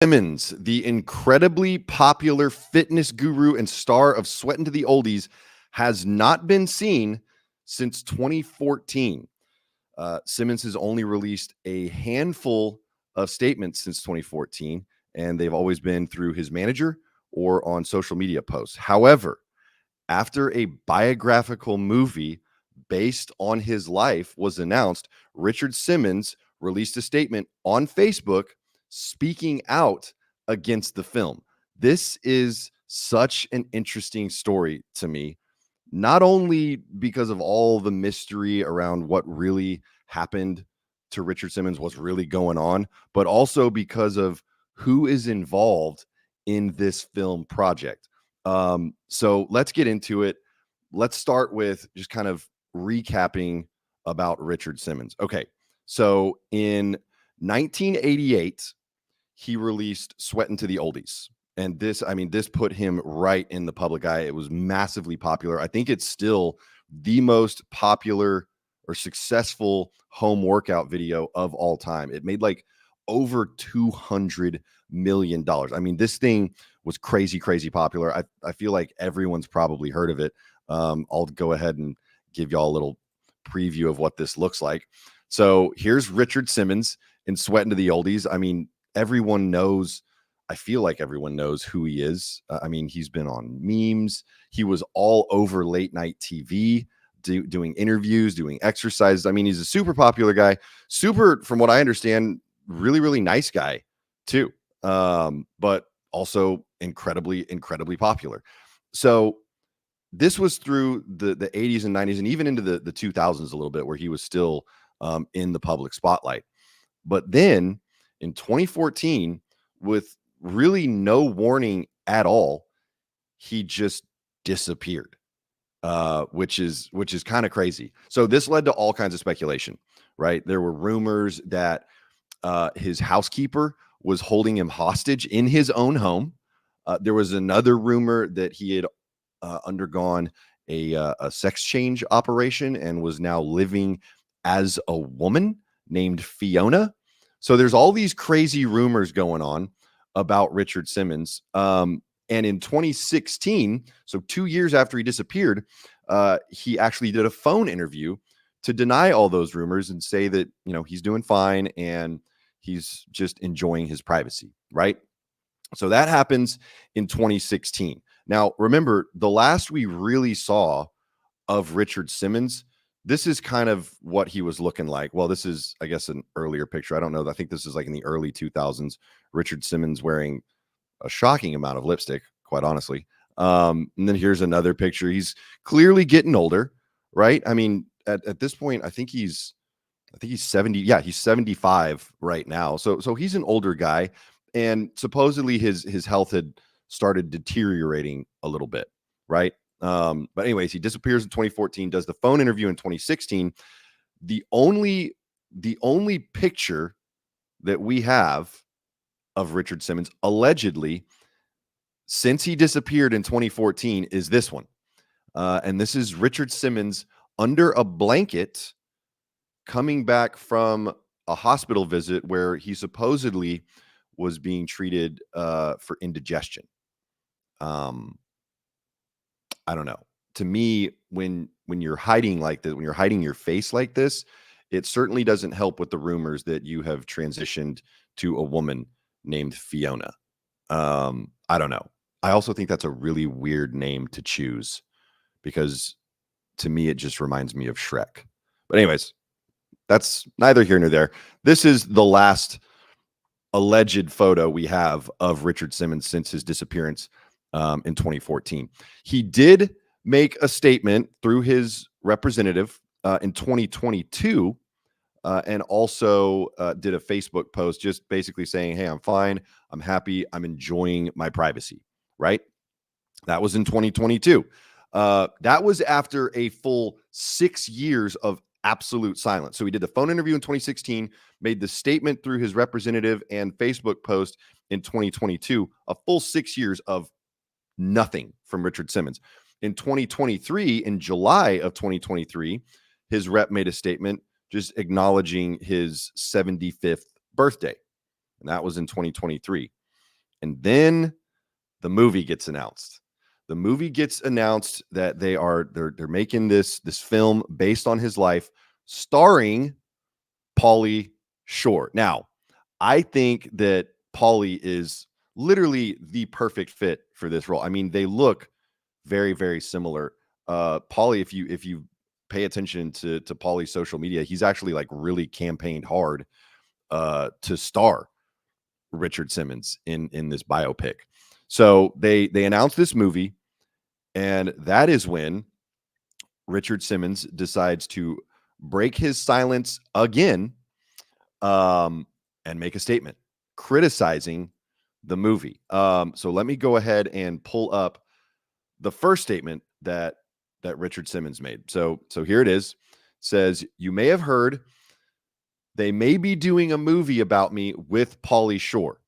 Simmons, the incredibly popular fitness guru and star of Sweatin' to the Oldies, has not been seen since 2014. Simmons has only released a handful of statements since 2014, and they've always been through his manager or on social media posts. However, after a biographical movie based on his life was announced, Richard Simmons released a statement on Facebook speaking out against the film. This is such an interesting story to me, not only because of all the mystery around what really happened to Richard Simmons, what's really going on, but also because of who is involved in this film project. So let's get into it. Let's start with just kind of recapping about Richard Simmons. Okay, so in 1988, he released Sweatin' to the Oldies. And this put him right in the public eye. It was massively popular. I think it's still the most popular or successful home workout video of all time. It made like over $200 million. I mean, this thing was crazy, crazy popular. I feel like everyone's probably heard of it. I'll go ahead and give y'all a little preview of what this looks like. So here's Richard Simmons in Sweatin' to the Oldies. I mean, everyone knows, I feel like everyone knows who he is. He's been on memes. He was all over late night TV, doing interviews, doing exercises. I mean, he's a super popular guy, super, from what I understand, really, really nice guy too. But also incredibly, incredibly popular. So this was through the 80s and 90s and even into the 2000s a little bit, where he was still in the public spotlight. But then in 2014, with really no warning at all, he just disappeared, which is kind of crazy. So this led to all kinds of speculation, right? There were rumors that his housekeeper was holding him hostage in his own home. There was another rumor that he had undergone a sex change operation and was now living as a woman named Fiona. So there's all these crazy rumors going on about Richard Simmons. And in 2016, so 2 years after he disappeared, he actually did a phone interview to deny all those rumors and say that, he's doing fine and he's just enjoying his privacy, right? So that happens in 2016. Now, remember, the last we really saw of Richard Simmons, this is kind of what he was looking like. Well, this is, I guess, an earlier picture. I don't know. I think this is like in the early 2000s. Richard Simmons wearing a shocking amount of lipstick, quite honestly. And then here's another picture. He's clearly getting older, right? I mean, at this point, I think he's 70. Yeah, he's 75 right now. So he's an older guy, and supposedly his health had started deteriorating a little bit, right? But anyways, he disappears in 2014, does the phone interview in 2016. The only picture that we have of Richard Simmons allegedly since he disappeared in 2014 is this one. And this is Richard Simmons under a blanket coming back from a hospital visit where he supposedly was being treated for indigestion. I don't know. To me, when you're hiding like this, when you're hiding your face like this, it certainly doesn't help with the rumors that you have transitioned to a woman named Fiona. I don't know. I also think that's a really weird name to choose because to me, it just reminds me of Shrek. But anyways, that's neither here nor there. This is the last alleged photo we have of Richard Simmons since his disappearance in 2014. He did make a statement through his representative in 2022 and also did a Facebook post just basically saying, hey, I'm fine. I'm happy. I'm enjoying my privacy, right? That was in 2022. That was after a full 6 years of absolute silence. So he did the phone interview in 2016, made the statement through his representative and Facebook post in 2022, a full 6 years of nothing from Richard Simmons. In 2023, in July of 2023, his rep made a statement just acknowledging his 75th birthday. And that was in 2023. And then the movie gets announced. The movie gets announced that they're making this film based on his life, starring Pauly Shore. Now, I think that Pauly is literally the perfect fit for this role. I mean, they look very, very similar. Pauly, if you pay attention to Pauly's social media, he's actually like really campaigned hard to star Richard Simmons in this biopic. So they announced this movie, and that is when Richard Simmons decides to break his silence again, and make a statement criticizing the movie. So let me go ahead and pull up the first statement that Richard Simmons made. So here it is. It says, "You may have heard they may be doing a movie about me with Pauly Shore.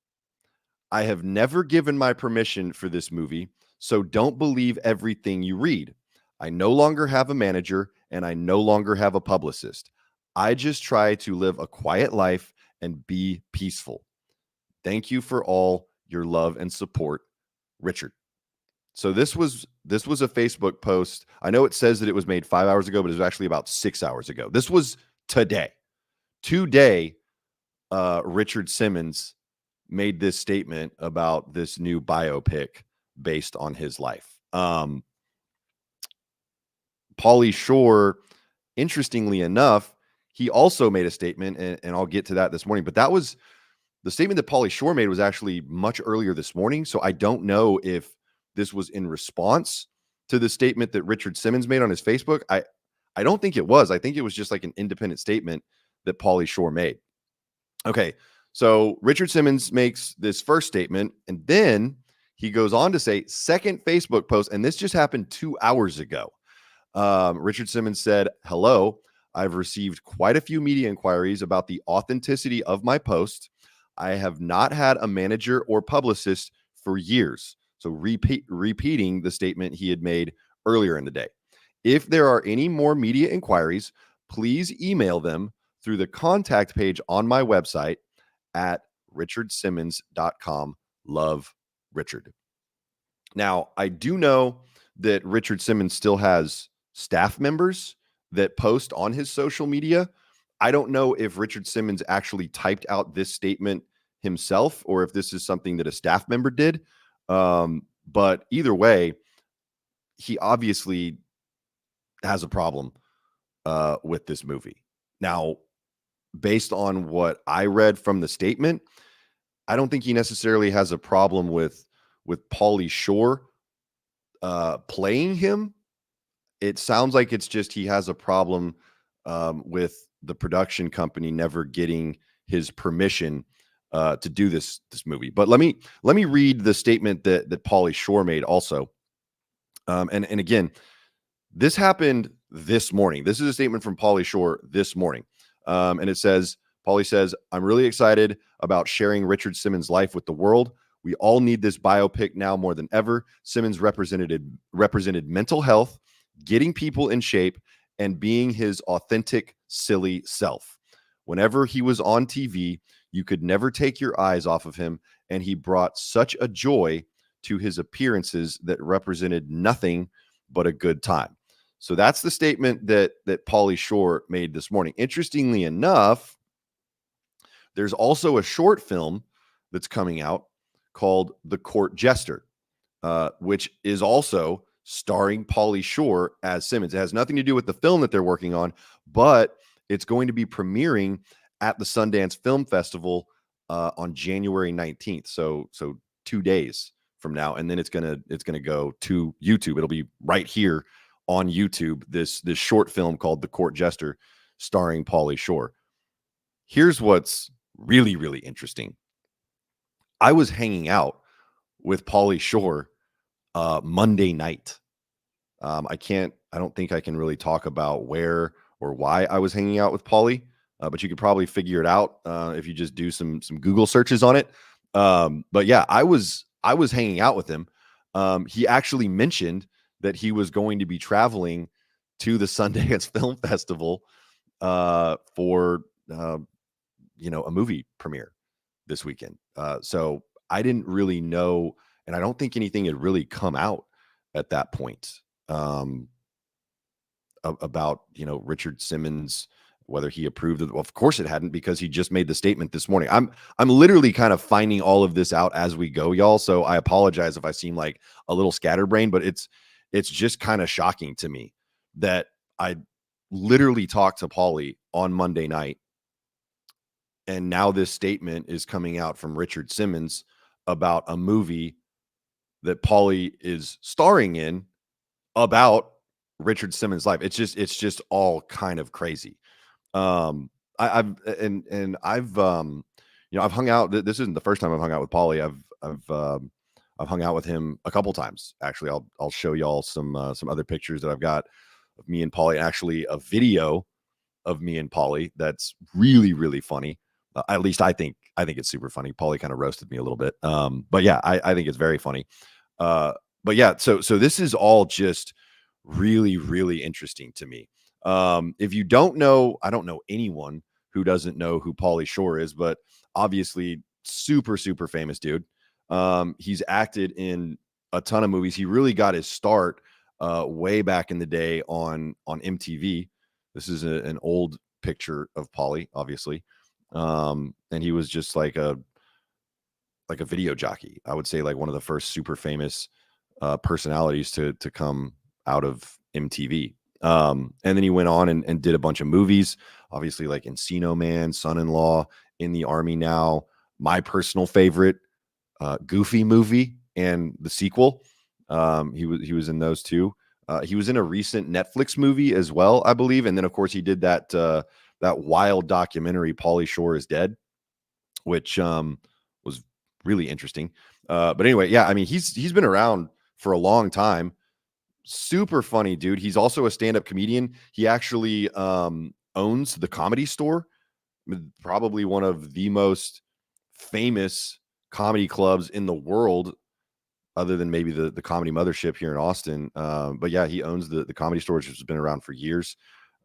I have never given my permission for this movie, so don't believe everything you read. I no longer have a manager and I no longer have a publicist. I just try to live a quiet life and be peaceful. Thank you for all your love and support, Richard." So this was a Facebook post. I know it says that it was made 5 hours ago, but it was actually about 6 hours ago. This was today. Today, Richard Simmons made this statement about this new biopic based on his life. Pauly Shore, interestingly enough, he also made a statement, and I'll get to that this morning, but that was the statement that Pauly Shore made was actually much earlier this morning. So I don't know if this was in response to the statement that Richard Simmons made on his Facebook. I don't think it was. I think it was just like an independent statement that Pauly Shore made. Okay. So Richard Simmons makes this first statement, and then he goes on to say, second Facebook post, and this just happened 2 hours ago. Richard Simmons said, "Hello, I've received quite a few media inquiries about the authenticity of my post. I have not had a manager or publicist for years." So repeating the statement he had made earlier in the day. "If there are any more media inquiries, please email them through the contact page on my website at richardsimmons.com. Love, Richard." Now, I do know that Richard Simmons still has staff members that post on his social media. I don't know if Richard Simmons actually typed out this statement himself or if this is something that a staff member did. But either way, he obviously has a problem with this movie. Now, based on what I read from the statement, I don't think he necessarily has a problem with Pauly Shore playing him. It sounds like it's just he has a problem with the production company never getting his permission to do this movie. But let me read the statement that Pauly Shore made also. And again, this happened this morning. This is a statement from Pauly Shore this morning. And it says, Pauly says, "I'm really excited about sharing Richard Simmons' life with the world. We all need this biopic now more than ever. Simmons represented mental health, getting people in shape, and being his authentic, silly self. Whenever he was on TV, you could never take your eyes off of him, and he brought such a joy to his appearances that represented nothing but a good time." So that's the statement that Pauly Shore made this morning. Interestingly enough, there's also a short film that's coming out called The Court Jester, which is also starring Pauly Shore as Simmons. It has nothing to do with the film that they're working on, but it's going to be premiering at the Sundance Film Festival on January 19th. So 2 days from now, and then it's gonna go to YouTube. It'll be right here on YouTube. This short film called The Court Jester, starring Pauly Shore. Here's what's really, really interesting. I was hanging out with Pauly Shore Monday night. I don't think I can really talk about where or why I was hanging out with Pauly, but you could probably figure it out if you just do some Google searches on it. But yeah, I was hanging out with him. He actually mentioned that he was going to be traveling to the Sundance Film Festival for a movie premiere this weekend. So I didn't really know, and I don't think anything had really come out at that point. About Richard Simmons, whether he approved of. Well, of course it hadn't, because he just made the statement this morning. I'm literally kind of finding all of this out as we go, y'all. So I apologize if I seem like a little scatterbrained, but it's just kind of shocking to me that I literally talked to Pauly on Monday night, and now this statement is coming out from Richard Simmons about a movie that Pauly is starring in about Richard Simmons' life. It's just all kind of crazy. I've hung out. This isn't the first time I've hung out with Pauly. I've hung out with him a couple times. Actually, I'll show y'all some other pictures that I've got of me and Pauly. Actually, a video of me and Pauly that's really, really funny. At least I think it's super funny. Pauly kind of roasted me a little bit. But yeah, I think it's very funny. But yeah, so this is all just really, really interesting to me. If you don't know, I don't know anyone who doesn't know who Pauly Shore is, but obviously super, super famous dude. He's acted in a ton of movies. He really got his start way back in the day on MTV. This is an old picture of Pauly, obviously. And he was just like a video jockey. I would say like one of the first super famous personalities to come out of MTV. And then he went on and did a bunch of movies, obviously like Encino Man, Son-in-Law, In the Army Now, my personal favorite, Goofy movie and the sequel. He was in those two. He was in a recent Netflix movie as well, I believe. And then of course he did that wild documentary, Pauly Shore is Dead, which was really interesting. But anyway, yeah, I mean, he's been around for a long time. Super funny dude. He's also a stand-up comedian. He actually owns the Comedy Store, probably one of the most famous comedy clubs in the world, other than maybe the Comedy Mothership here in Austin. But yeah, he owns the Comedy Store, which has been around for years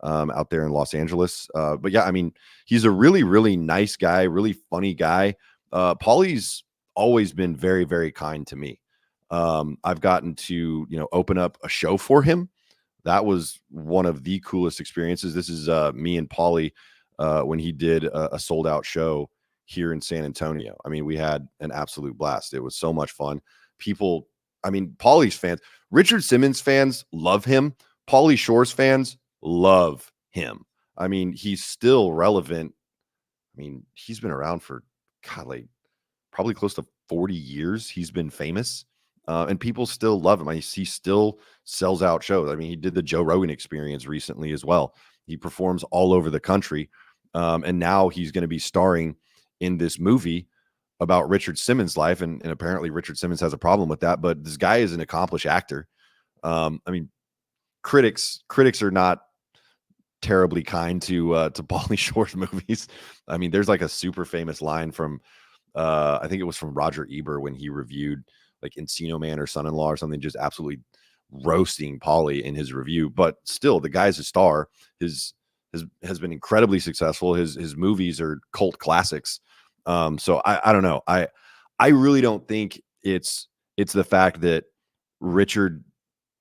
out there in Los Angeles. But yeah, I mean, he's a really, really nice guy, really funny guy. Pauly's always been very, very kind to me. I've gotten to, open up a show for him. That was one of the coolest experiences. This is me and Pauly when he did a sold out show here in San Antonio. I mean, we had an absolute blast. It was so much fun. People, I mean, Pauly's fans, Richard Simmons fans love him. Pauly Shore's fans love him. I mean, he's still relevant. I mean, he's been around for, God, like probably close to 40 years. He's been famous. And people still love him. I mean, he still sells out shows. I mean, he did the Joe Rogan Experience recently as well. He performs all over the country. And now he's going to be starring in this movie about Richard Simmons' life. And apparently Richard Simmons has a problem with that. But this guy is an accomplished actor. I mean, critics are not terribly kind to Pauly Shore's movies. I mean, there's like a super famous line from, I think it was from Roger Ebert when he reviewed like Encino Man or Son-in-Law or something, just absolutely roasting Pauly in his review. But still, the guy's a star. His has been incredibly successful. His movies are cult classics. So I don't know. I really don't think it's the fact that Richard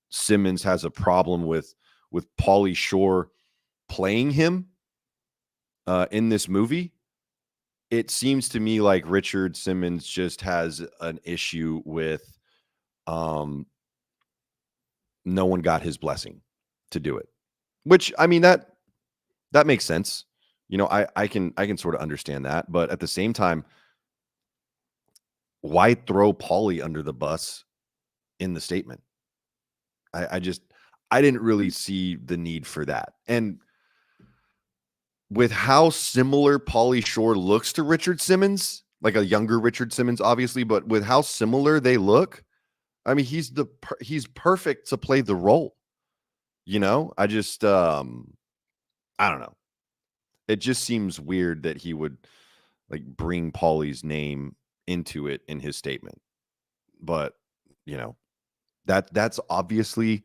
Simmons has a problem with Pauly Shore playing him in this movie. It seems to me like Richard Simmons just has an issue with no one got his blessing to do it. Which, I mean, that makes sense. I can sort of understand that, but at the same time, why throw Pauly under the bus in the statement? I didn't really see the need for that. And with how similar Pauly Shore looks to Richard Simmons, like a younger Richard Simmons, obviously, but with how similar they look, I mean, he's perfect to play the role. I just, I don't know. It just seems weird that he would like bring Pauly's name into it in his statement. But, that's obviously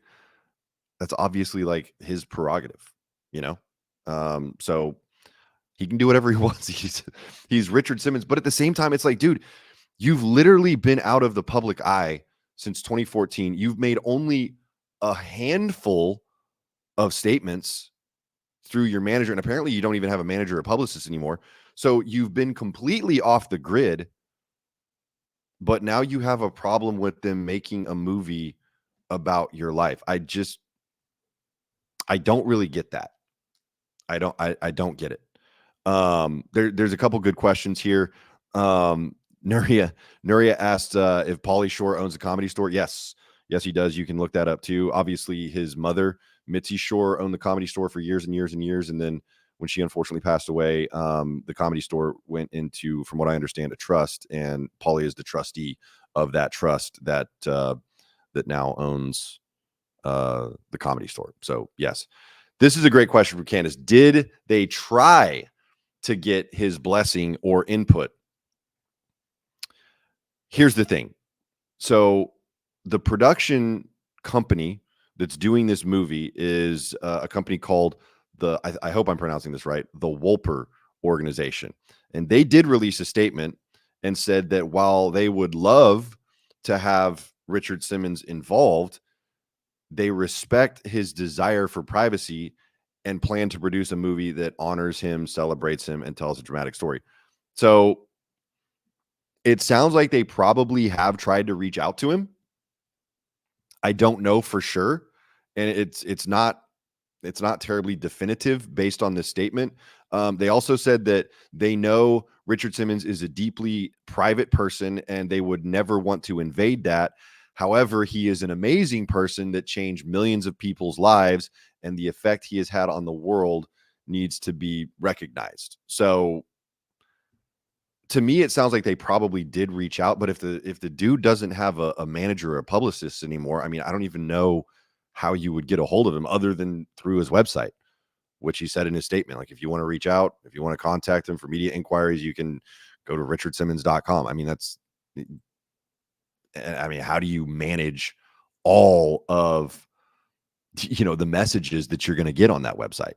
like his prerogative, so he can do whatever he wants. He's Richard Simmons, but at the same time, it's like, dude, You've literally been out of the public eye since 2014. You've made only a handful of statements through your manager, and apparently you don't even have a manager or publicist anymore. So you've been completely off the grid, but now you have a problem with them making a movie about your life. I don't really get that. I don't get it. There's a couple good questions here. Nuria asked if Pauly Shore owns a Comedy Store. Yes, he does. You can look that up too. Obviously, his mother, Mitzi Shore, owned the Comedy Store for years and years and years, and then when she unfortunately passed away, the Comedy Store went into, from what I understand, a trust, and Pauly is the trustee of that trust that now owns the Comedy Store. So yes, this is a great question for Candace. Did they try to get his blessing or input? Here's the thing. So the production company that's doing this movie is a company called I hope I'm pronouncing this right, the Wolper Organization. And they did release a statement and said that while they would love to have Richard Simmons involved, they respect his desire for privacy and plan to produce a movie that honors him, celebrates him, and tells a dramatic story. So it sounds like they probably have tried to reach out to him. I don't know for sure, and it's not terribly definitive based on this statement. They also said that they know Richard Simmons is a deeply private person and they would never want to invade that. However, he is an amazing person that changed millions of people's lives, and the effect he has had on the world needs to be recognized. So to me, it sounds like they probably did reach out, but if the dude doesn't have a manager or a publicist anymore, I mean, I don't even know how you would get a hold of him other than through his website, which he said in his statement. Like, if you want to reach out, if you want to contact him for media inquiries, you can go to richardsimmons.com. I mean, how do you manage all of, the messages that you're going to get on that website?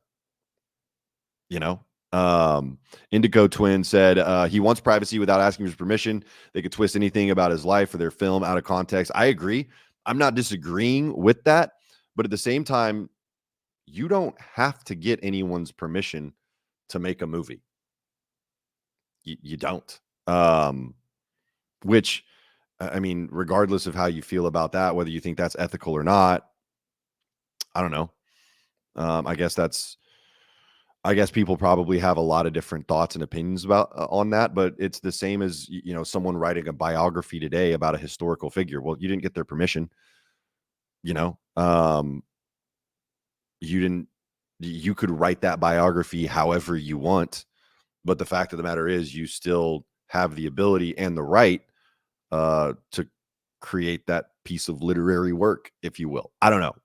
Indigo Twin said he wants privacy without asking his permission. They could twist anything about his life or their film out of context. I agree. I'm not disagreeing with that, but at the same time, you don't have to get anyone's permission to make a movie. You don't. Which, I mean, regardless of how you feel about that, whether you think that's ethical or not, I don't know. I guess people probably have a lot of different thoughts and opinions about on that, but it's the same as, someone writing a biography today about a historical figure. Well, you didn't get their permission, you could write that biography however you want, but the fact of the matter is you still have the ability and the right to create that piece of literary work, if you will. I don't know.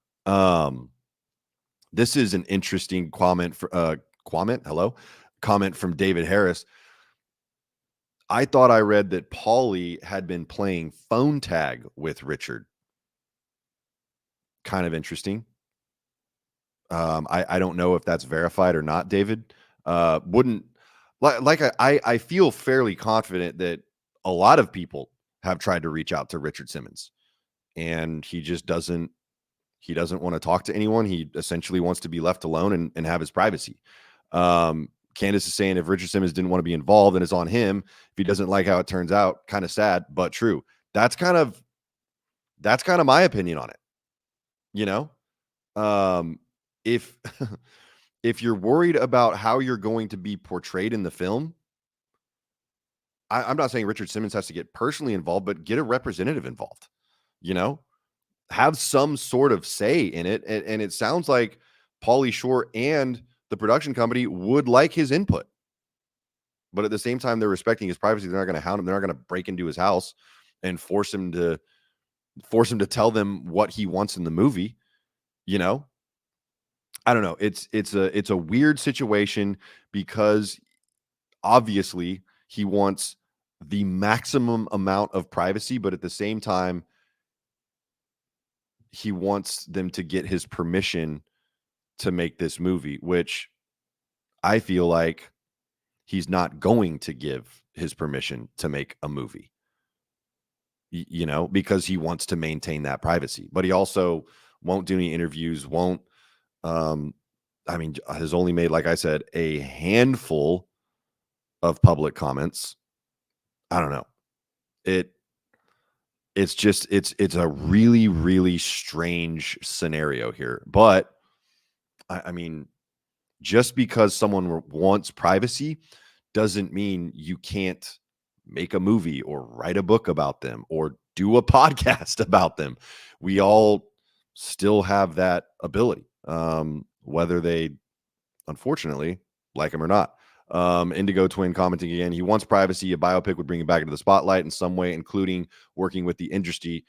This is an interesting comment from David Harris. I thought I read that Pauly had been playing phone tag with Richard. Kind of interesting. I don't know if that's verified or not, David. I feel fairly confident that a lot of people have tried to reach out to Richard Simmons, and he just doesn't want to talk to anyone. He essentially wants to be left alone and have his privacy. Candace is saying if Richard Simmons didn't want to be involved, then it's on him. If he doesn't like how it turns out, kind of sad, but true. That's kind of my opinion on it. If if you're worried about how you're going to be portrayed in the film, I'm not saying Richard Simmons has to get personally involved, but get a representative involved, have some sort of say in it. And it sounds like Pauly Shore and the production company would like his input, but at the same time, they're respecting his privacy. They're not going to hound him. They're not going to break into his house and force him to tell them what he wants in the movie. I don't know. It's a weird situation because obviously he wants the maximum amount of privacy, but at the same time, he wants them to get his permission to make this movie, which I feel like he's not going to give his permission to make a movie. because he wants to maintain that privacy. But he also won't do any interviews, won't, has only made, like I said, a handful of public comments. I don't know. It's a really, really strange scenario here. But I mean, just because someone wants privacy doesn't mean you can't make a movie or write a book about them or do a podcast about them. We all still have that ability, whether they, unfortunately, like him or not. Indigo Twin commenting again. He wants privacy. A biopic would bring him back into the spotlight in some way, including working with the industry,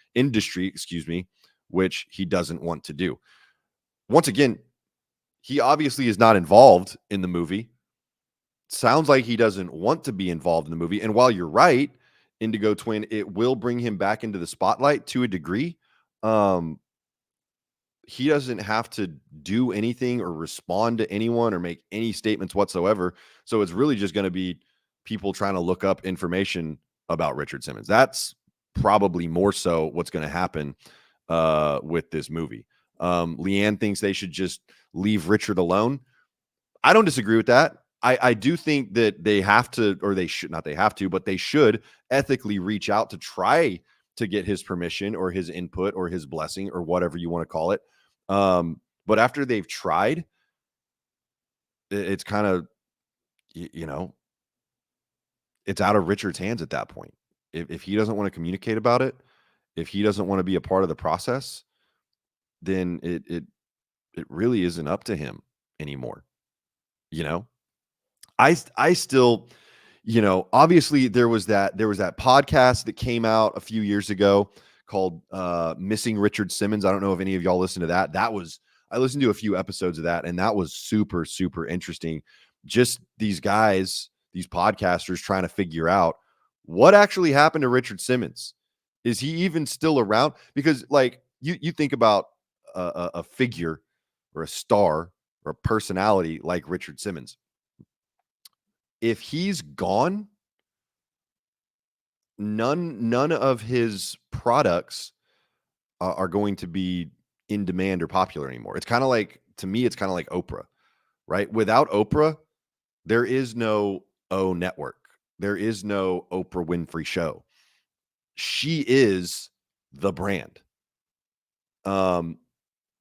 which he doesn't want to do. Once again, he obviously is not involved in the movie. Sounds like he doesn't want to be involved in the movie. And while you're right, Indigo Twin, it will bring him back into the spotlight to a degree. He doesn't have to do anything or respond to anyone or make any statements whatsoever. So it's really just going to be people trying to look up information about Richard Simmons. That's probably more so what's going to happen with this movie. Leanne thinks they should just leave Richard alone. I don't disagree with that. I do think that they have to, or they should not, they have to, but they should ethically reach out to try to get his permission or his input or his blessing or whatever you want to call it. But after they've tried, it's kind of, it's out of Richard's hands at that point. If he doesn't want to communicate about it, if he doesn't want to be a part of the process, then it really isn't up to him anymore. I still, obviously there was that podcast that came out a few years ago called Missing Richard Simmons. I don't know if any of y'all listened to that. I listened to a few episodes of that, and that was super, super interesting. Just these guys, these podcasters trying to figure out what actually happened to Richard Simmons. Is he even still around? Because like you think about a figure or a star or a personality like Richard Simmons. If he's gone, none of his products are going to be in demand or popular anymore. It's kind of like, to me, it's kind of like Oprah, right? Without Oprah, there is no O Network. There is no Oprah Winfrey Show. She is the brand.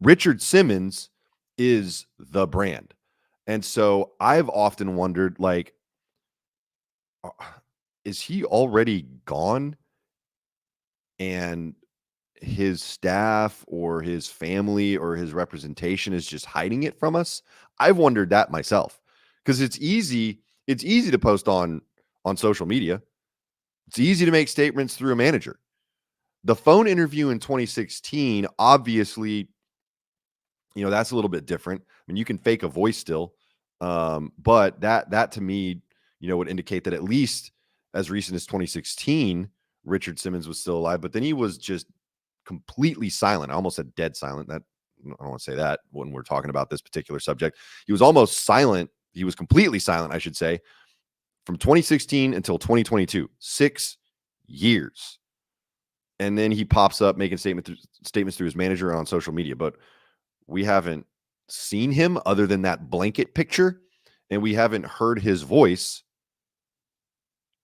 Richard Simmons is the brand. And so I've often wondered, like, is he already gone and his staff or his family or his representation is just hiding it from us? I've wondered that myself, because it's easy to post on social media. It's easy to make statements through a manager. The phone interview in 2016, obviously, that's a little bit different. I mean, you can fake a voice still, but that to me, would indicate that at least as recent as 2016, Richard Simmons was still alive. But then he was just completely silent. I almost said dead silent. That, I don't want to say that when we're talking about this particular subject. He was almost silent. He was completely silent, I should say, from 2016 until 2022, 6 years. And then he pops up making statements through his manager on social media. But we haven't seen him other than that blanket picture, and we haven't heard his voice.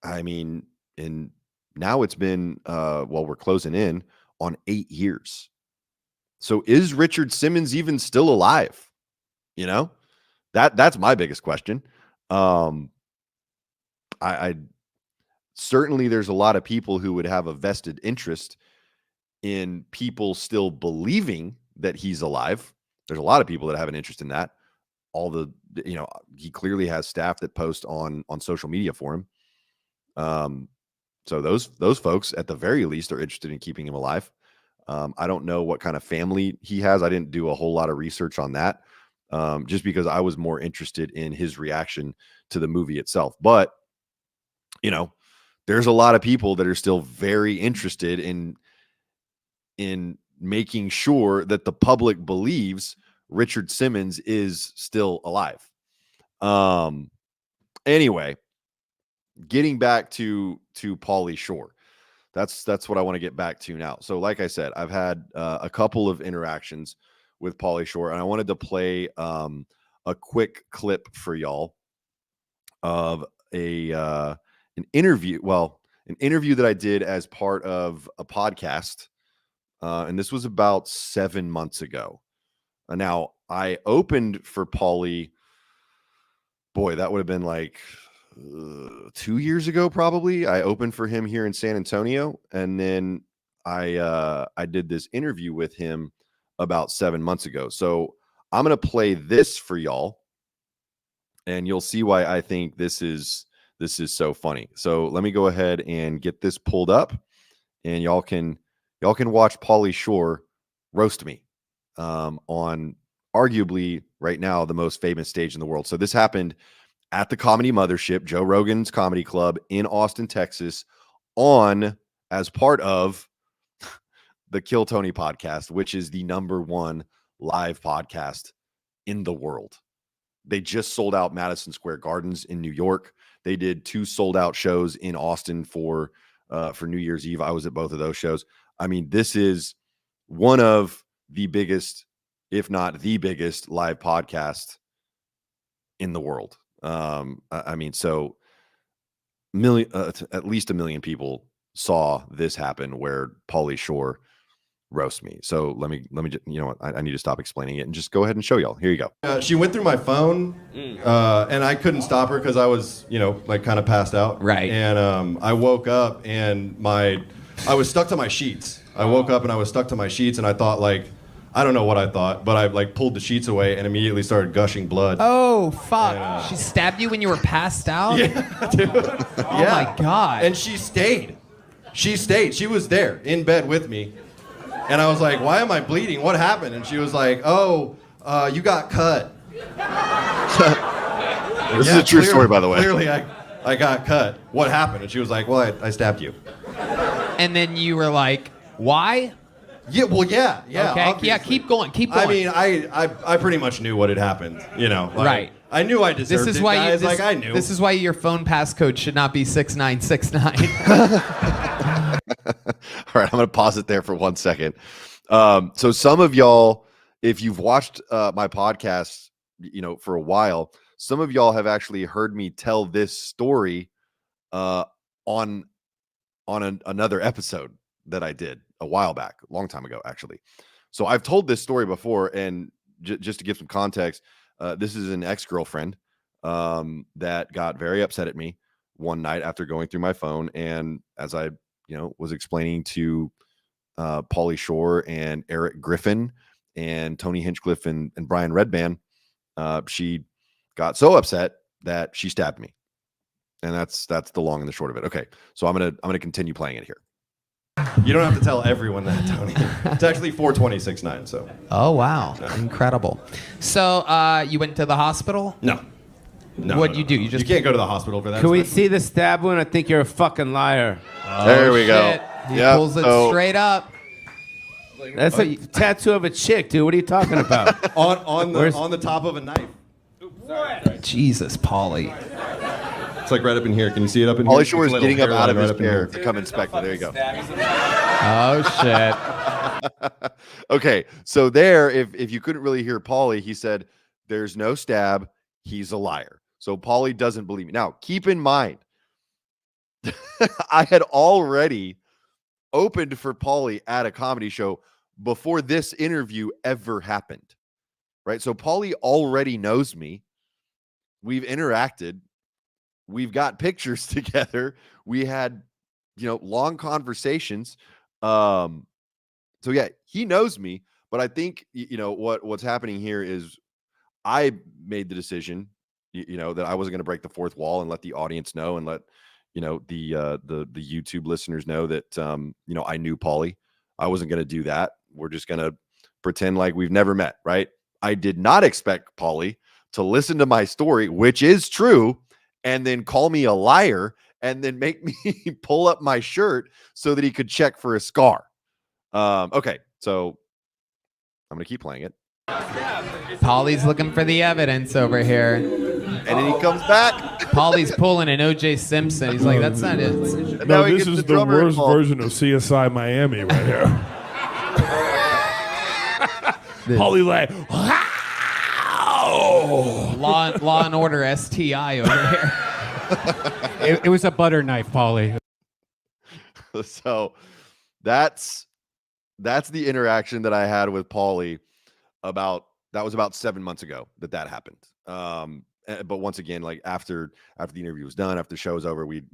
I mean, and now it's been, we're closing in on 8 years. So is Richard Simmons even still alive? That's my biggest question. I certainly, there's a lot of people who would have a vested interest in people still believing that he's alive. There's a lot of people that have an interest in that. He clearly has staff that post on social media for him. So those folks at the very least are interested in keeping him alive. I don't know what kind of family he has. I didn't do a whole lot of research on that, just because I was more interested in his reaction to the movie itself. But, there's a lot of people that are still very interested in making sure that the public believes Richard Simmons is still alive. Anyway, getting back to Pauly Shore. that's what I want to get back to now. So like I said, I've had a couple of interactions with Pauly Shore, and I wanted to play a quick clip for y'all of an interview. Well, an interview that I did as part of a podcast. And this was about 7 months ago. Now, I opened for Pauly. Boy, that would have been like 2 years ago, probably. I opened for him here in San Antonio, and then I did this interview with him about 7 months ago. So I'm gonna play this for y'all, and you'll see why I think this is so funny. So let me go ahead and get this pulled up, and y'all can watch Pauly Shore roast me on arguably right now the most famous stage in the world. So this happened at the Comedy Mothership, Joe Rogan's comedy club in Austin, Texas, as part of the Kill Tony podcast, which is the #1 live podcast in the world. They just sold out Madison Square Gardens in New York. They did 2 sold out shows in Austin for New Year's Eve. I was at both of those shows. I mean, this is one of the biggest, if not the biggest, live podcast in the world. I mean, so at least 1 million people saw this happen where Pauly Shore roast me. So let me you know what, I need to stop explaining it and just go ahead and show y'all. Here you go. She went through my phone and I couldn't stop her because I was, like kind of passed out. Right. And I woke up and I was stuck to my sheets. I woke up and I was stuck to my sheets, and I thought, like, I don't know what I thought, but I like pulled the sheets away and immediately started gushing blood. Oh, fuck. And, she stabbed you when you were passed out? Yeah, dude. Oh my God. And she stayed. She was there in bed with me. And I was like, why am I bleeding? What happened? And she was like, oh, you got cut. This is a true story, by the way. Clearly, I got cut. What happened? And she was like, well, I stabbed you. And then you were like, why? Yeah, well, yeah. Okay, obviously. yeah, keep going. I mean, I pretty much knew what had happened, Like, right. I knew I deserved it, guys. I knew. This is why your phone passcode should not be 6969. All right, I'm going to pause it there for 1 second. So some of y'all, if you've watched my podcast, for a while, some of y'all have actually heard me tell this story on another episode that I did a while back, a long time ago, actually. So I've told this story before, and just to give some context, this is an ex-girlfriend that got very upset at me one night after going through my phone. And as I, was explaining to Pauly Shore and Eric Griffin and Tony Hinchcliffe and Brian Redband, she got so upset that she stabbed me. And that's the long and the short of it. Okay, so I'm gonna continue playing it here. You don't have to tell everyone that, Tony. It's actually 4/26/9. So. Oh wow, incredible. So you went to the hospital? No. What'd you do? You can't go to the hospital for that. Can we see the stab wound? I think you're a fucking liar. There we go. He pulls it straight up. That's a tattoo of a chick, dude. What are you talking about? on the top of a knife. What? Jesus, Pauly. It's like right up in here. Can you see it up in here? Pauly Shore is getting up out of his chair to come inspect it. There you go. Oh, shit. Okay, so there, if you couldn't really hear Pauly, he said, there's no stab. He's a liar. So Pauly doesn't believe me. Now, keep in mind, I had already opened for Pauly at a comedy show before this interview ever happened, right? So Pauly already knows me. We've interacted. We've got pictures together. We had, long conversations. So yeah, he knows me, but I think, what's happening here is I made the decision, that I wasn't going to break the fourth wall and let the audience know and let, the YouTube listeners know that, I knew Pauly. I wasn't going to do that. We're just going to pretend like we've never met, right? I did not expect Pauly to listen to my story, which is true, and then call me a liar and then make me pull up my shirt so that he could check for a scar. Okay, so I'm going to keep playing it. Pauly's looking for the evidence over here. And then he comes back. Pauly's pulling an O.J. Simpson. He's like, that's not it. And No, now he this gets is the drummer worst involved. version of CSI Miami right here. Pauly like, wow! Law and Order STI over here. It was a butter knife, Pauly. So that's the interaction that I had with Pauly that was about 7 months ago that happened. But once again, like after the interview was done, after the show was over, we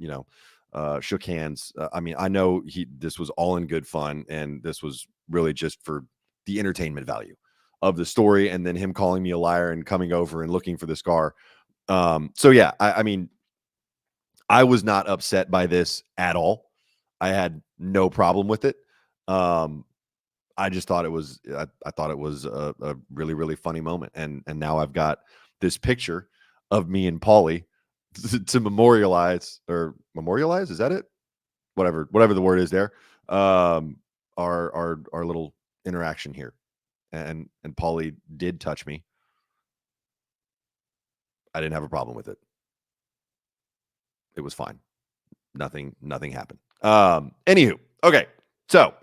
shook hands. I mean, I know this was all in good fun, and this was really just for the entertainment value of the story, and then him calling me a liar and coming over and looking for the scar. So yeah, I mean, I was not upset by this at all. I had no problem with it. I just thought it was I thought it was a really, really funny moment. And now I've got this picture of me and Pauly to memorialize, is that it? Whatever the word is there. Our little interaction here. And Pauly did touch me. I didn't have a problem with it. It was fine. Nothing happened. Anywho, okay. So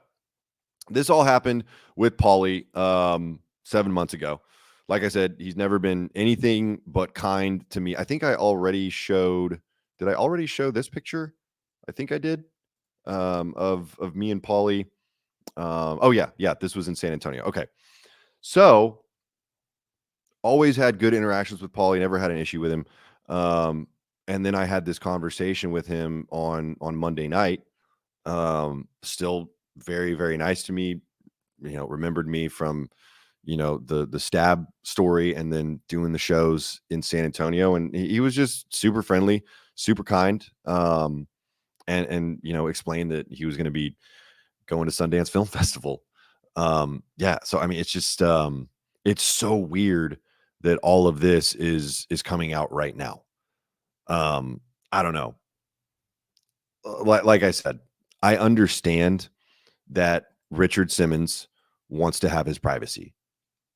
this all happened with Pauly 7 months ago. Like I said, he's never been anything but kind to me. I think I already showed. Did I already show this picture? I think I did. Of me and Pauly. Oh yeah. This was in San Antonio. Okay. So always had good interactions with Pauly. Never had an issue with him. And then I had this conversation with him on Monday night. Still very, very nice to me. Remembered me from the stab story, and then doing the shows in San Antonio, and he was just super friendly, super kind. And explained that he was going to be going to Sundance Film Festival. Yeah, so I mean, it's just it's so weird that all of this is coming out right now. I don't know. Like I said, I understand that Richard Simmons wants to have his privacy.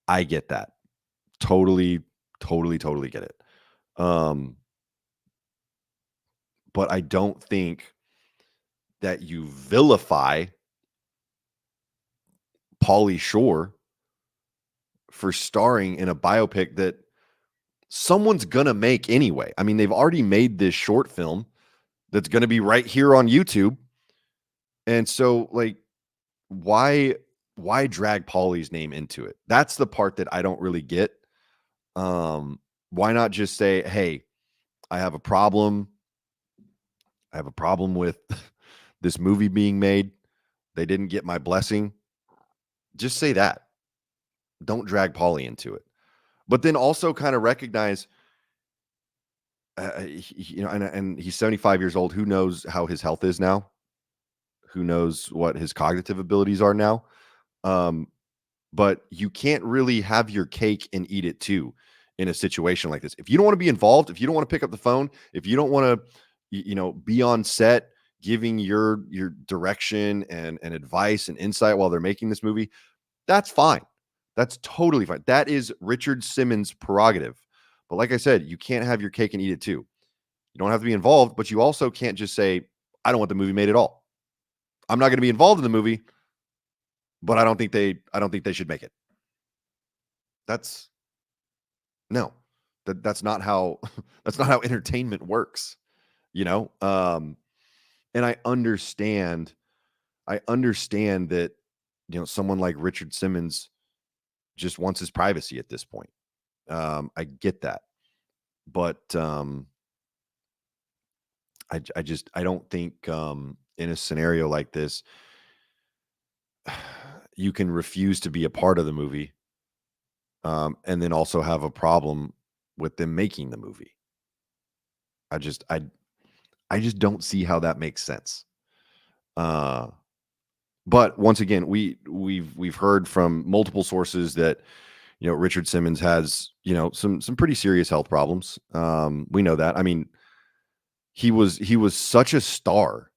I get that. Totally get it. But I don't think that you vilify Pauly Shore for starring in a biopic that someone's gonna make anyway. I mean, they've already made this short film that's gonna be right here on YouTube. And so, like, why drag Pauly's name into it? That's the part that I don't really get. Why not just say, hey, I have a problem with this movie being made. They didn't get my blessing. Just say that. Don't drag Pauly into it. But then also kind of recognize, and he's 75 years old. Who knows how his health is now? Who knows what his cognitive abilities are now? But you can't really have your cake and eat it too in a situation like this. If you don't want to be involved, if you don't want to pick up the phone, if you don't want to, be on set giving your direction and advice and insight while they're making this movie, that's fine. That's totally fine. That is Richard Simmons' prerogative. But like I said, you can't have your cake and eat it too. You don't have to be involved, but you also can't just say, I don't want the movie made at all. I'm not going to be involved in the movie, but I don't think they should make it. That's not how entertainment works, and I understand that, someone like Richard Simmons just wants his privacy at this point. I get that, but I don't think in a scenario like this, you can refuse to be a part of the movie, and then also have a problem with them making the movie. I just don't see how that makes sense. But once again, we've heard from multiple sources that Richard Simmons has some pretty serious health problems. We know that. I mean, he was such a star,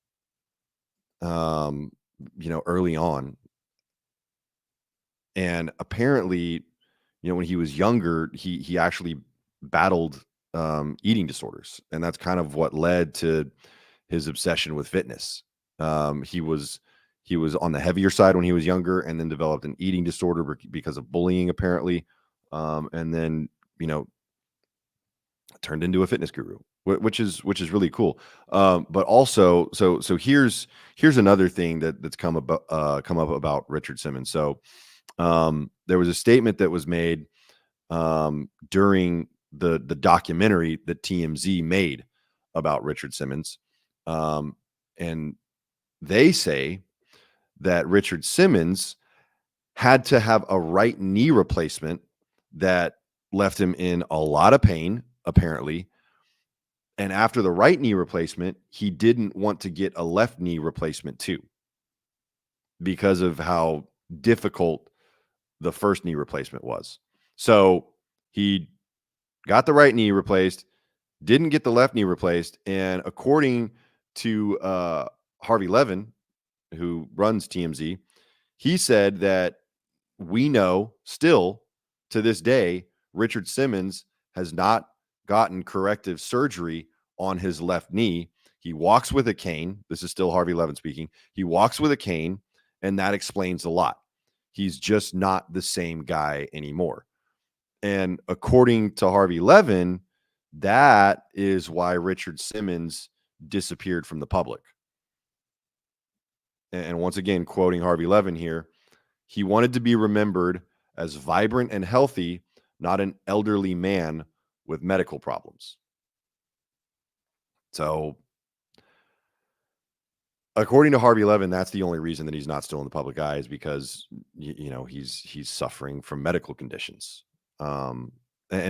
early on, and apparently, when he was younger, he actually battled eating disorders, and that's kind of what led to his obsession with fitness. He was on the heavier side when he was younger, and then developed an eating disorder because of bullying, apparently, and then turned into a fitness guru, which is really cool. But also, so here's another thing that's come up about Richard Simmons. So there was a statement that was made during the documentary that TMZ made about Richard Simmons, and they say that Richard Simmons had to have a right knee replacement that left him in a lot of pain, apparently. And after the right knee replacement, he didn't want to get a left knee replacement too, because of how difficult the first knee replacement was. So he got the right knee replaced, didn't get the left knee replaced. And according to Harvey Levin, who runs TMZ, he said that we know still to this day, Richard Simmons has not gotten corrective surgery on his left knee. He walks with a cane. This is still Harvey Levin speaking. He walks with a cane, and that explains a lot. He's just not the same guy anymore. And according to Harvey Levin, that is why Richard Simmons disappeared from the public. And once again, quoting Harvey Levin here, he wanted to be remembered as vibrant and healthy, not an elderly man with medical problems. So, according to Harvey Levin, that's the only reason that he's not still in the public eye, is because he's suffering from medical conditions. And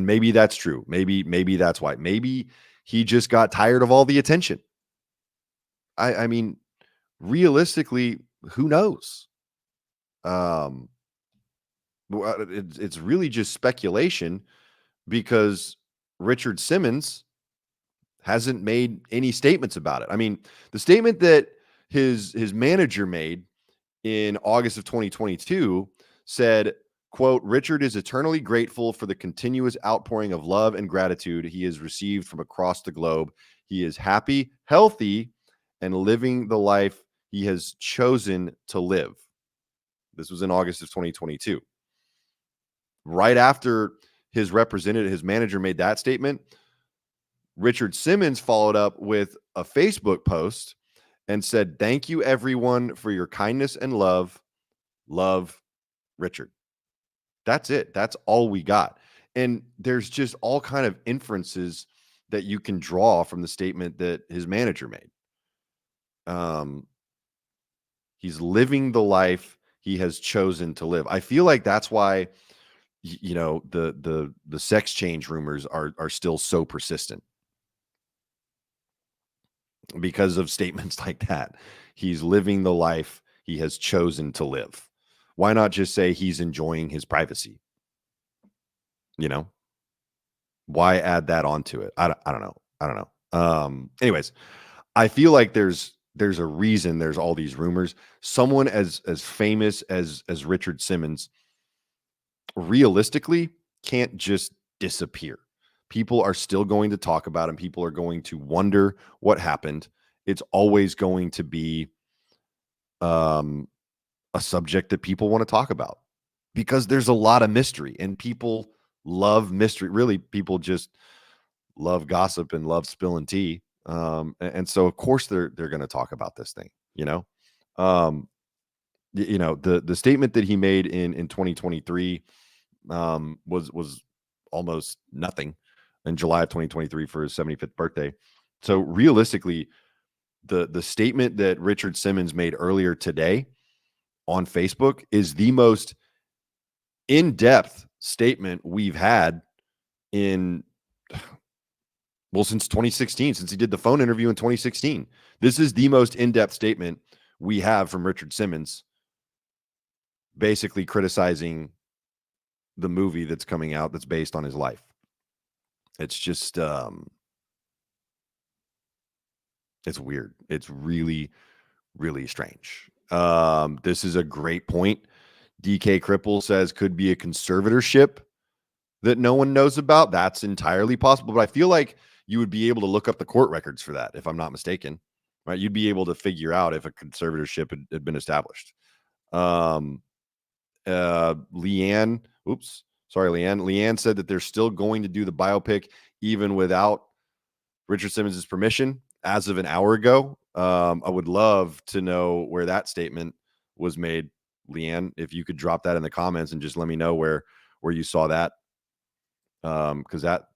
maybe that's true. Maybe that's why. Maybe he just got tired of all the attention. I mean, realistically, who knows? It's really just speculation, because Richard Simmons hasn't made any statements about it. I mean, the statement that his manager made in August of 2022 said, quote, "Richard is eternally grateful for the continuous outpouring of love and gratitude he has received from across the globe. He is happy, healthy, and living the life he has chosen to live." This was in August of 2022. Right after his manager made that statement, Richard Simmons followed up with a Facebook post and said, "Thank you, everyone, for your kindness and love. Love, Richard." That's it. That's all we got. And there's just all kind of inferences that you can draw from the statement that his manager made. He's living the life he has chosen to live. I feel like that's why, the sex change rumors are still so persistent, because of statements like that. He's living the life he has chosen to live. Why not just say he's enjoying his privacy? Why add that onto it? I don't know. Anyways, I feel like there's a reason there's all these rumors. Someone as famous as Richard Simmons realistically can't just disappear. People are still going to talk about him. People are going to wonder what happened. It's always going to be a subject that people want to talk about, because there's a lot of mystery, and people love mystery. Really, people just love gossip and love spilling tea. And so of course they're going to talk about this thing, the statement that he made in 2023 was almost nothing in July of 2023 for his 75th birthday. So realistically, the statement that Richard Simmons made earlier today on Facebook is the most in-depth statement we've had since 2016, since he did the phone interview in 2016. This is the most in-depth statement we have from Richard Simmons, basically criticizing the movie that's coming out that's based on his life. It's just, it's weird. It's really, really strange. This is a great point. DK Cripple says could be a conservatorship that no one knows about? That's entirely possible. But I feel like you would be able to look up the court records for that, if I'm not mistaken. Right? You'd be able to figure out if a conservatorship had been established. Leanne, oops, sorry, Leanne. Leanne said that they're still going to do the biopic even without Richard Simmons' permission as of an hour ago. I would love to know where that statement was made, Leanne. If you could drop that in the comments and just let me know where you saw that. Because that,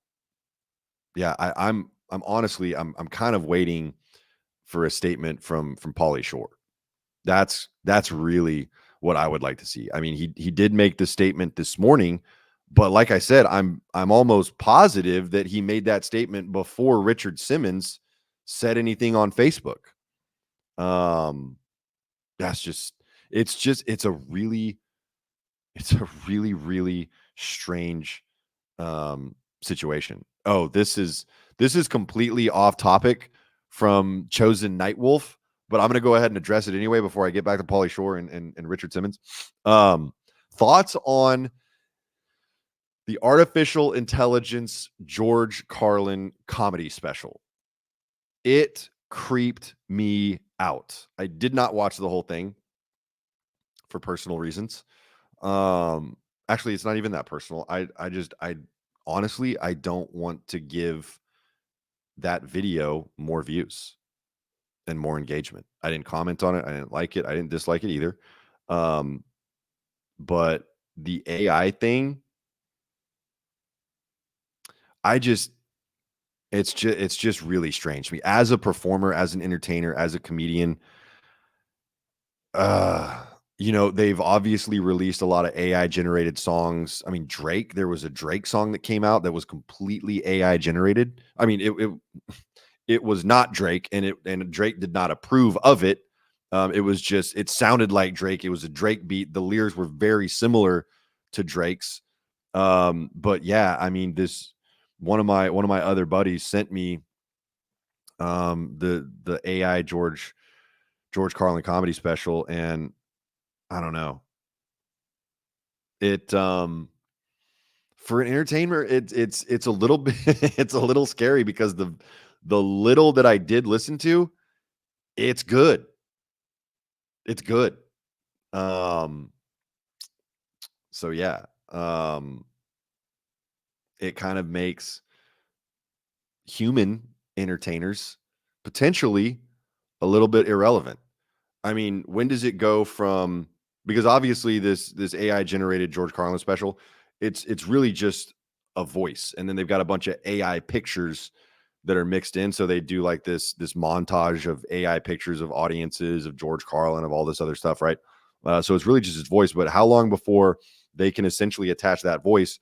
yeah, I'm honestly I'm kind of waiting for a statement from Pauly Shore. That's really what I would like to see. I mean, he did make the statement this morning, but like I said, I'm almost positive that he made that statement before Richard Simmons said anything on Facebook. That's just it's a really really strange situation. Oh, this is completely off topic from Chosen Nightwolf, but I'm going to go ahead and address it anyway before I get back to Pauly Shore and Richard Simmons. Thoughts on the artificial intelligence George Carlin comedy special? It creeped me out. I did not watch the whole thing for personal reasons. Actually, it's not even that personal. I honestly, I don't want to give that video more views and more engagement. I didn't comment on it. I didn't like it. I didn't dislike it either. But the AI thing, it's just really strange to me as a performer, as an entertainer, as a comedian. They've obviously released a lot of AI generated songs. I mean, Drake, there was a Drake song that came out that was completely AI generated. I mean, it was not Drake, and Drake did not approve of it. It sounded like Drake. It was a Drake beat. The lyrics were very similar to Drake's. But yeah, I mean, one of my other buddies sent me the AI George Carlin comedy special, and I don't know. It for an entertainer, it's a little bit it's a little scary because the little that I did listen to, it's good. It's good. So yeah. It kind of makes human entertainers potentially a little bit irrelevant. I mean, when does it go from, because obviously this AI generated George Carlin special, it's really just a voice, and then they've got a bunch of AI pictures that are mixed in. So they do like this montage of AI pictures of audiences of George Carlin, of all this other stuff, right? So it's really just his voice. But how long before they can essentially attach that voice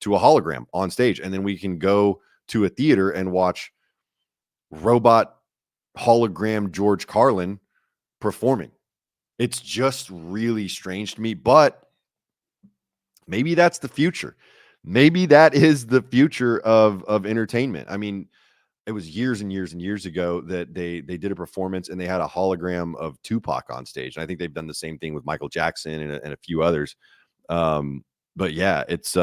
to a hologram on stage, and then we can go to a theater and watch robot hologram George Carlin performing? It's just really strange to me, but maybe that's the future. Maybe that is the future of entertainment. I mean, it was years and years and years ago that they did a performance and they had a hologram of Tupac on stage. And I think they've done the same thing with Michael Jackson and a few others. But yeah, it's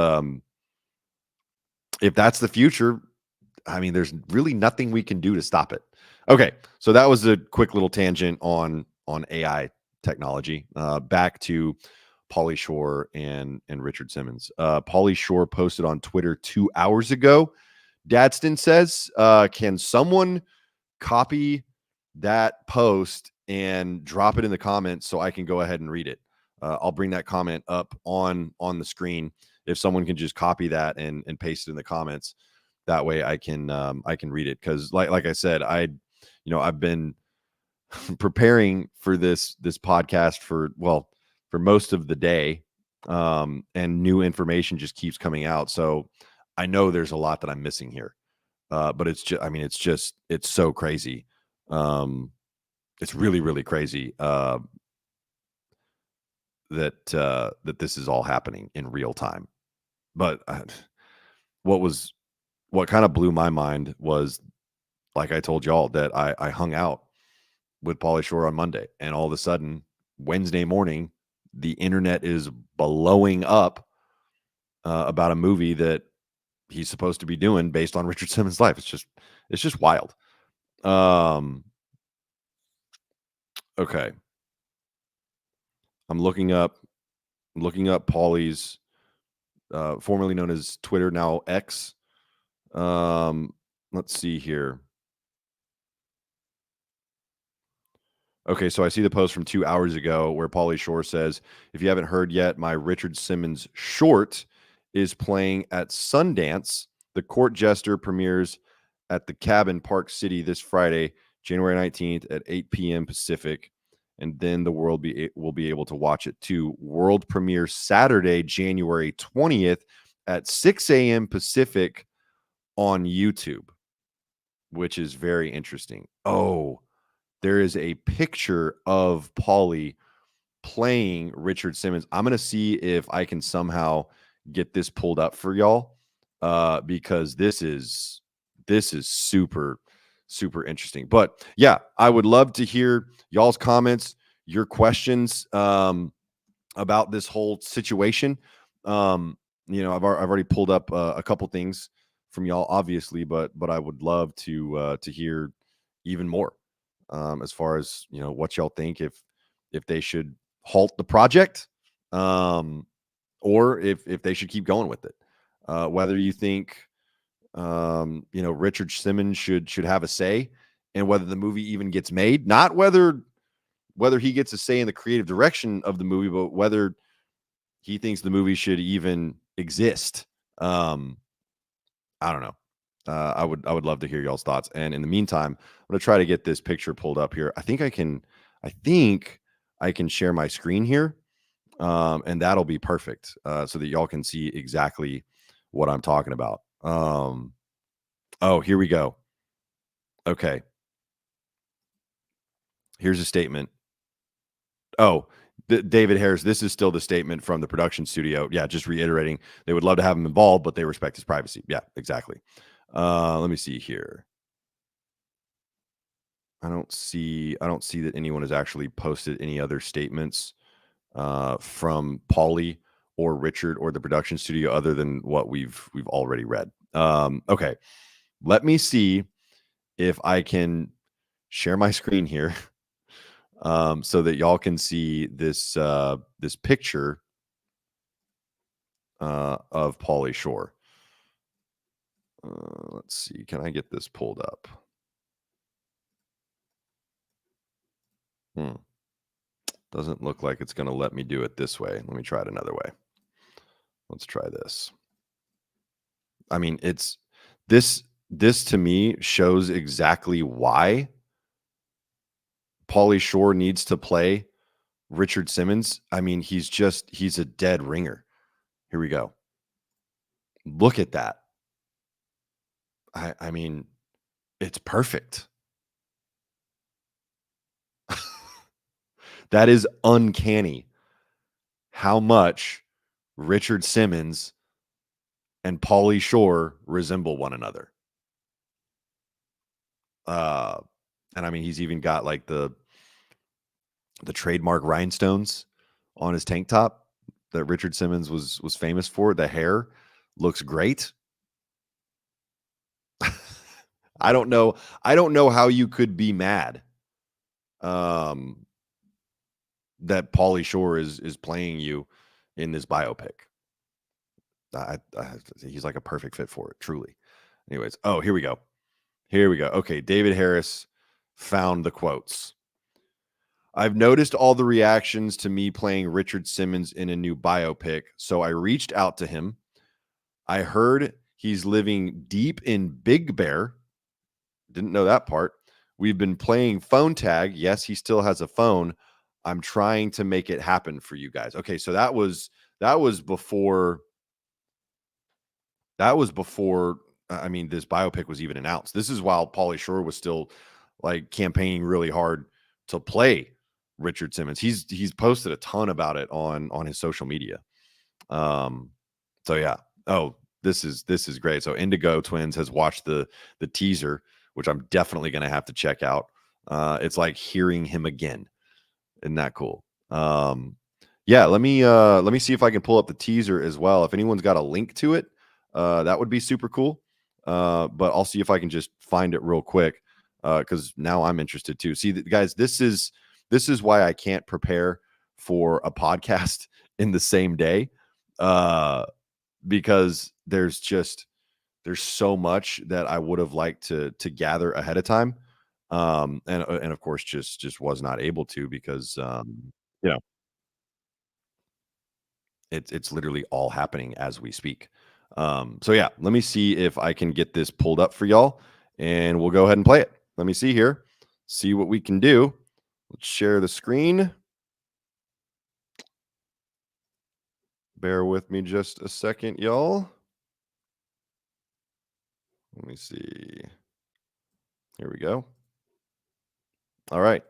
if that's the future, I mean, there's really nothing we can do to stop it. Okay, so that was a quick little tangent on AI technology. Back to Pauly Shore and Richard Simmons. Pauly Shore posted on Twitter 2 hours ago. Dadston says, can someone copy that post and drop it in the comments so I can go ahead and read it? I'll bring that comment up on the screen. If someone can just copy that and paste it in the comments, that way I can read it. Because like I said, I've been preparing for this podcast for most of the day, and new information just keeps coming out. So I know there's a lot that I'm missing here, but it's so crazy. It's really, really crazy that this is all happening in real time. But what kind of blew my mind was, like I told y'all, that I hung out with Pauly Shore on Monday, and all of a sudden Wednesday morning, the internet is blowing up about a movie that he's supposed to be doing based on Richard Simmons' life. It's just wild. Okay. I'm looking up Pauly's, formerly known as Twitter, now X. Let's see here. Okay, so I see the post from 2 hours ago where Pauly Shore says, if you haven't heard yet, my Richard Simmons short is playing at Sundance. The Court Jester premieres at the Cabin Park City this Friday, January 19th at 8 p.m. Pacific. And then the world will be able to watch it too. World premiere Saturday, January 20th at 6 a.m. Pacific on YouTube, which is very interesting. Oh, there is a picture of Pauly playing Richard Simmons. I'm going to see if I can somehow get this pulled up for y'all, because this is super, super interesting. But yeah, I would love to hear y'all's comments, your questions about this whole situation. I've already pulled up a couple things from y'all, obviously, but I would love to hear even more. As far as what y'all think, if they should halt the project, or if they should keep going with it, whether you think Richard Simmons should have a say, and whether the movie even gets made, not whether he gets a say in the creative direction of the movie, but whether he thinks the movie should even exist. I don't know. I would love to hear y'all's thoughts. And in the meantime, I'm going to try to get this picture pulled up here. I think I can share my screen here. And that'll be perfect. So that y'all can see exactly what I'm talking about. Oh, here we go. Okay. Here's a statement. Oh, David Harris, this is still the statement from the production studio. Yeah, just reiterating, they would love to have him involved, but they respect his privacy. Yeah, exactly. Let me see here. I don't see that anyone has actually posted any other statements from Pauly or Richard or the production studio other than what we've already read. Okay, let me see if I can share my screen here, so that y'all can see this this picture of Pauly Shore. Let's see. Can I get this pulled up? Doesn't look like it's going to let me do it this way. Let me try it another way. Let's try this. I mean, it's this to me shows exactly why Pauly Shore needs to play Richard Simmons. I mean, he's a dead ringer. Here we go. Look at that. I mean, it's perfect. That is uncanny how much Richard Simmons and Pauly Shore resemble one another. And I mean, he's even got like the trademark rhinestones on his tank top that Richard Simmons was famous for. The hair looks great. I don't know how you could be mad that Pauly Shore is playing you in this biopic. He's like a perfect fit for it, truly. Anyways, oh, here we go. Okay, David Harris found the quotes. I've noticed all the reactions to me playing Richard Simmons in a new biopic, so I reached out to him. I heard he's living deep in Big Bear. Didn't know that part. We've been playing phone tag. Yes, he still has a phone. I'm trying to make it happen for you guys. Okay, so that was before I mean, this biopic was even announced. This is while Pauly Shore was still like campaigning really hard to play Richard Simmons. He's posted a ton about it on his social media. So yeah. Oh, this is great. So Indigo Twins has watched the teaser, which I'm definitely going to have to check out. It's like hearing him again. Isn't that cool? Yeah, let me see if I can pull up the teaser as well. If anyone's got a link to it, that would be super cool. But I'll see if I can just find it real quick because now I'm interested too. See, guys, this is why I can't prepare for a podcast in the same day, because there's so much that I would have liked to gather ahead of time, and of course just was not able to because you know it's literally all happening as we speak. So yeah, let me see if I can get this pulled up for y'all, and we'll go ahead and play it. Let me see here, see what we can do. Let's share the screen. Bear with me just a second, y'all. Let me see. Here we go. All right.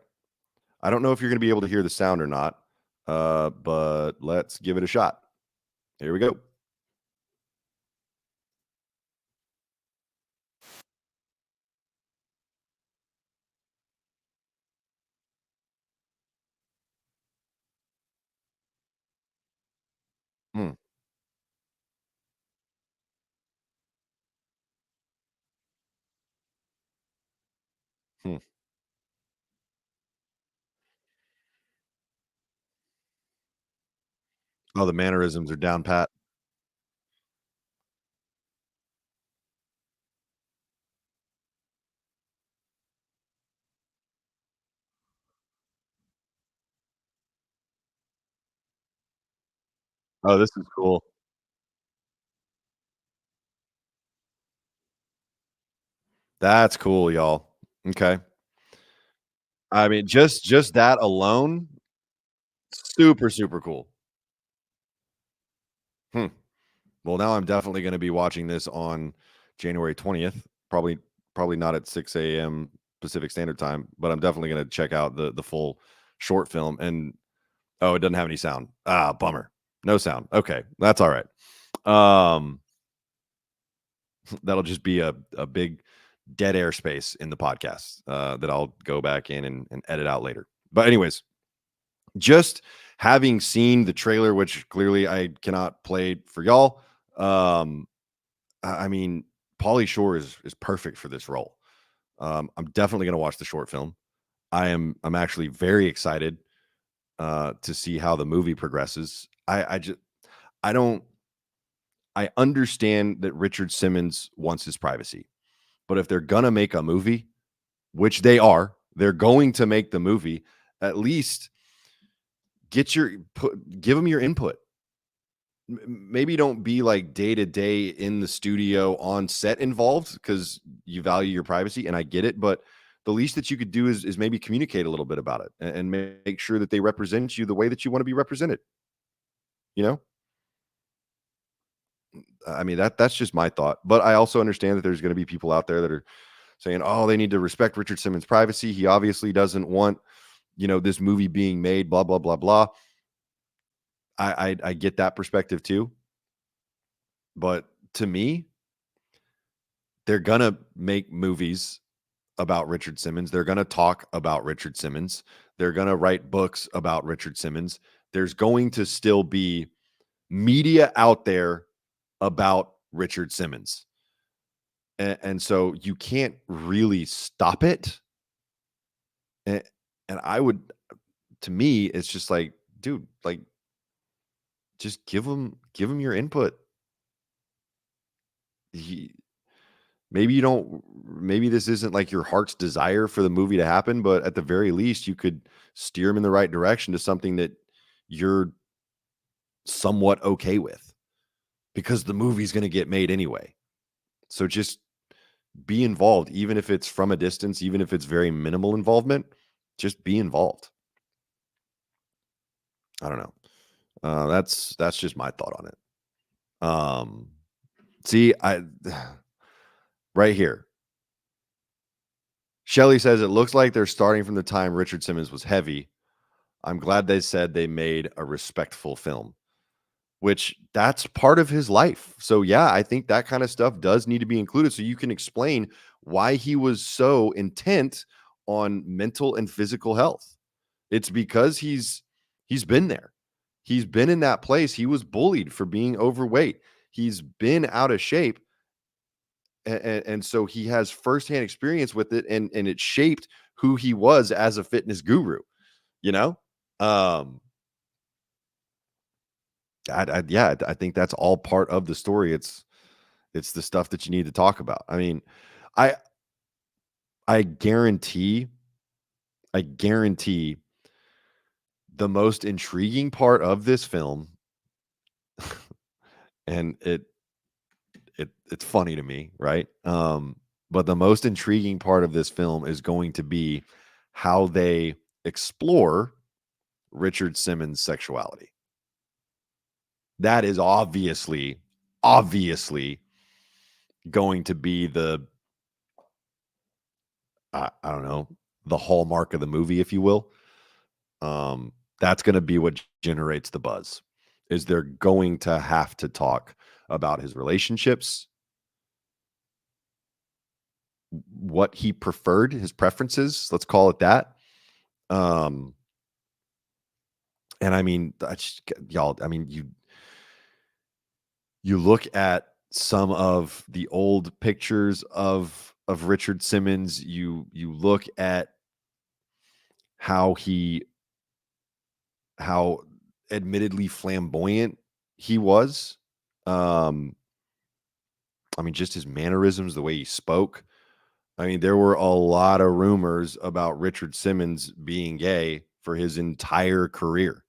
I don't know if you're going to be able to hear the sound or not, but let's give it a shot. Here we go. Hmm. Hmm. Oh, the mannerisms are down pat. Oh, this is cool. That's cool, y'all. Okay. I mean, just that alone, super, super cool. Hmm. Well, now I'm definitely gonna be watching this on January 20th. Probably not at 6 a.m. Pacific Standard Time, but I'm definitely gonna check out the full short film. And oh, it doesn't have any sound. Ah, bummer. No sound. Okay, that's all right. Um, that'll just be a big dead air space in the podcast that I'll go back in and edit out later. But anyways, just having seen the trailer, which clearly I cannot play for y'all. I mean, Pauly Shore is perfect for this role. I'm definitely going to watch the short film. I'm actually very excited to see how the movie progresses. I don't I understand that Richard Simmons wants his privacy, but if they're gonna make a movie, which they're going to make the movie. At least give them your input. Maybe don't be like day to day in the studio on set involved because you value your privacy, and I get it. But the least that you could do is maybe communicate a little bit about it and make sure that they represent you the way that you want to be represented. You know, I mean that's just my thought. But I also understand that there's going to be people out there that are saying, "Oh, they need to respect Richard Simmons' privacy. He obviously doesn't want this movie being made." Blah blah blah blah. I get that perspective too, but to me, they're gonna make movies about Richard Simmons. They're gonna talk about Richard Simmons. They're gonna write books about Richard Simmons. There's going to still be media out there about Richard Simmons. And so you can't really stop it. And, and I would, to me, it's just like, dude, like, just give them your input. He, maybe you don't maybe this isn't like your heart's desire for the movie to happen, but at the very least you could steer them in the right direction to something that you're somewhat okay with, because the movie's going to get made anyway. So just be involved, even if it's from a distance, even if it's very minimal involvement. Just be involved. I don't know. That's just my thought on it. See, I right here, Shelly says it looks like they're starting from the time Richard Simmons was heavy. I'm glad they said they made a respectful film, which that's part of his life. So yeah, I think that kind of stuff does need to be included so you can explain why he was so intent on mental and physical health. It's because he's been there. He's been in that place. He was bullied for being overweight. He's been out of shape. And so he has firsthand experience with it, and it shaped who he was as a fitness guru, you know? I think that's all part of the story. It's the stuff that you need to talk about. I mean, I I guarantee the most intriguing part of this film, and it's funny to me, right? But the most intriguing part of this film is going to be how they explore Richard Simmons' sexuality. That is obviously going to be the I don't know, the hallmark of the movie, if you will. That's going to be what generates the buzz. Is they're going to have to talk about his relationships, what he preferred, his preferences, let's call it that. And I mean, y'all, I mean, you look at some of the old pictures of Richard Simmons, you look at how admittedly flamboyant he was. I mean, just his mannerisms, the way he spoke. I mean, there were a lot of rumors about Richard Simmons being gay for his entire career.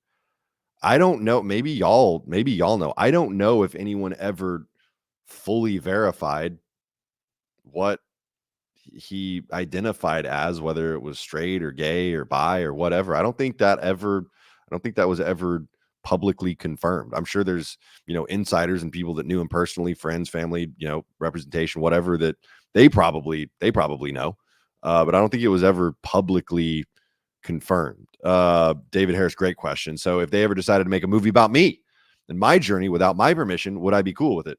I don't know. Maybe y'all know. I don't know if anyone ever fully verified what he identified as, whether it was straight or gay or bi or whatever. I don't think that was ever publicly confirmed. I'm sure there's, insiders and people that knew him personally, friends, family, representation, whatever, that they probably know. But I don't think it was ever publicly confirmed. David Harris, great question. So if they ever decided to make a movie about me and my journey without my permission, would I be cool with it?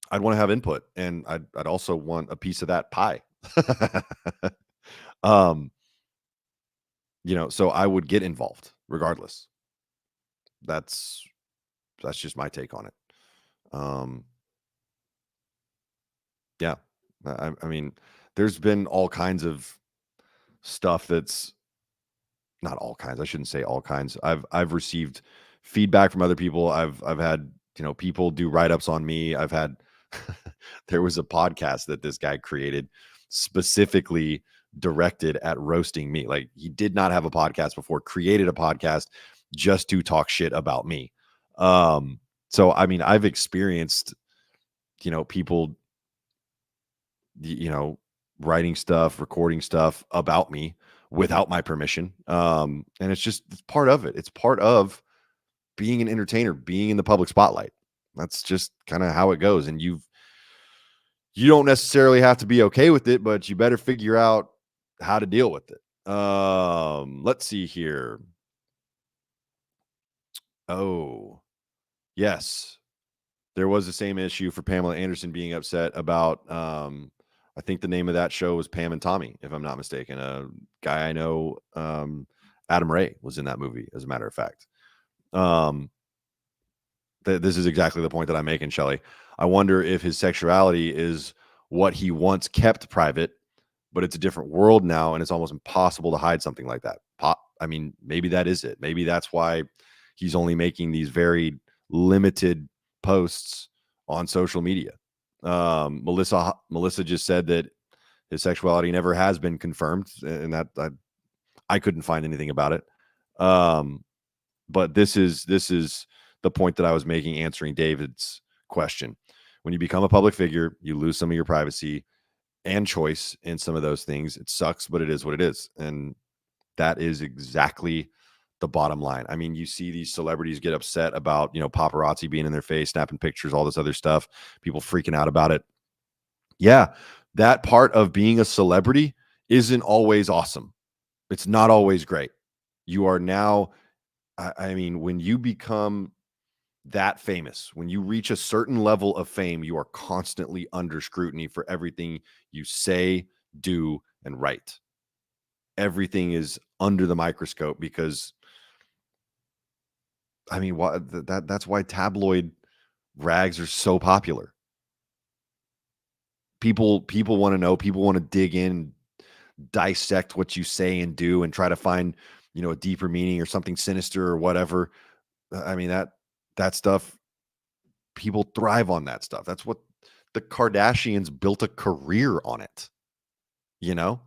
I'd want to have input, and I'd also want a piece of that pie. So I would get involved regardless. That's just my take on it. Yeah. I mean, there's been all kinds of stuff that's not all kinds. I shouldn't say all kinds. I've received feedback from other people. I've had, people do write-ups on me. I've had there was a podcast that this guy created specifically directed at roasting me. Like, he did not have a podcast before, created a podcast just to talk shit about me. So I mean, I've experienced, people, writing stuff, recording stuff about me without my permission. And it's part of it. It's part of being an entertainer, being in the public spotlight. That's just kind of how it goes. And you don't necessarily have to be okay with it, but you better figure out how to deal with it. Let's see here. Oh, yes. There was the same issue for Pamela Anderson being upset about, I think the name of that show was Pam and Tommy, if I'm not mistaken. A guy I know, Adam Ray, was in that movie, as a matter of fact. This is exactly the point that I'm making, Shelley. I wonder if his sexuality is what he once kept private, but it's a different world now, and it's almost impossible to hide something like that. I mean, maybe that is it. Maybe that's why he's only making these very limited posts on social media. Melissa just said that his sexuality never has been confirmed, and that I couldn't find anything about it. But this is the point that I was making, answering David's question. When you become a public figure, you lose some of your privacy and choice in some of those things. It sucks, but it is what it is. And that is exactly the bottom line. I mean, you see these celebrities get upset about, paparazzi being in their face, snapping pictures, all this other stuff, people freaking out about it. Yeah, that part of being a celebrity isn't always awesome. It's not always great. You are now, I mean, when you become that famous, when you reach a certain level of fame, you are constantly under scrutiny for everything you say, do, and write. Everything is under the microscope because I mean, that's why tabloid rags are so popular. People want to know, people want to dig in, dissect what you say and do, and try to find, a deeper meaning or something sinister or whatever. I mean, that stuff, people thrive on that stuff. That's what the Kardashians built a career on it, you know?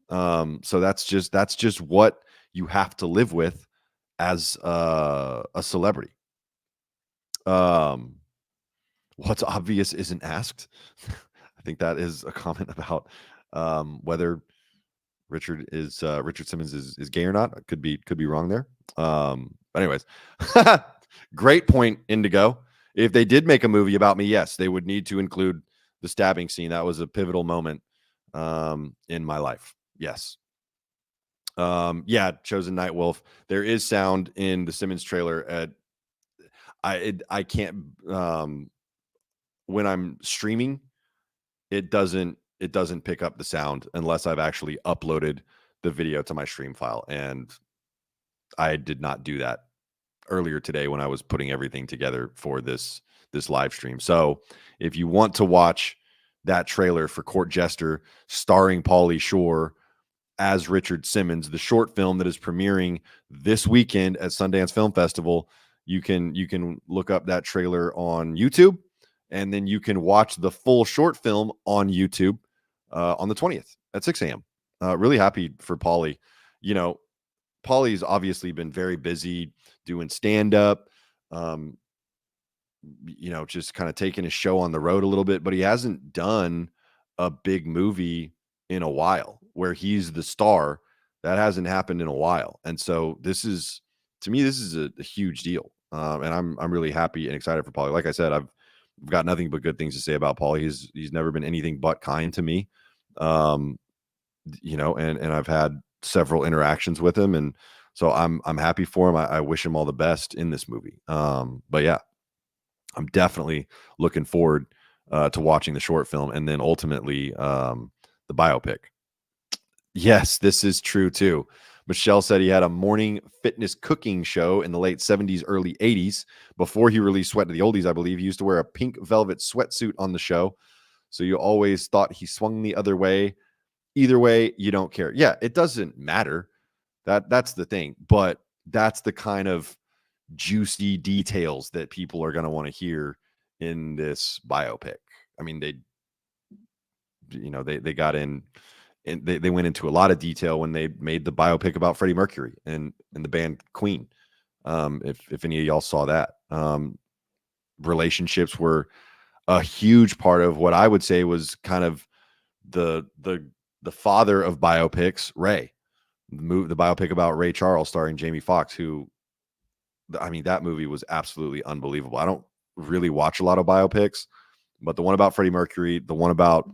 So that's just what you have to live with as a celebrity. What's obvious isn't asked. I think that is a comment about whether Richard Simmons is gay or not. I could be wrong there. But anyways, great point, Indigo. If they did make a movie about me, yes, they would need to include the stabbing scene. That was a pivotal moment in my life. Yes. Yeah, Chosen Nightwolf. There is sound in the Simmons trailer. I can't when I'm streaming, it doesn't pick up the sound unless I've actually uploaded the video to my stream file, and I did not do that earlier today when I was putting everything together for this live stream. So if you want to watch that trailer for Court Jester starring Pauly Shore as Richard Simmons, the short film that is premiering this weekend at Sundance Film Festival, you can look up that trailer on YouTube, and then you can watch the full short film on YouTube on the 20th at 6 a.m. Really happy for Pauly. Pauly's obviously been very busy doing stand-up, just kind of taking his show on the road a little bit, but he hasn't done a big movie in a while where he's the star. That hasn't happened in a while. And so to me, this is a huge deal. And I'm really happy and excited for Pauly. Like I said, I've got nothing but good things to say about Pauly. He's never been anything but kind to me. And I've had several interactions with him, and so I'm happy for him. I wish him all the best in this movie. But yeah, I'm definitely looking forward to watching the short film and then ultimately the biopic. Yes, this is true too. Michelle said he had a morning fitness cooking show in the late 70s, early 80s. Before he released Sweat to the Oldies, I believe he used to wear a pink velvet sweatsuit on the show. So you always thought he swung the other way. Either way, you don't care. Yeah, it doesn't matter. That's the thing. But that's the kind of juicy details that people are going to want to hear in this biopic. I mean, they got in, and they went into a lot of detail when they made the biopic about Freddie Mercury and the band Queen. If any of y'all saw that, relationships were a huge part of what I would say was kind of the father of biopics, Ray. The biopic about Ray Charles starring Jamie Foxx, who, I mean, that movie was absolutely unbelievable. I don't really watch a lot of biopics, but the one about Freddie Mercury, the one about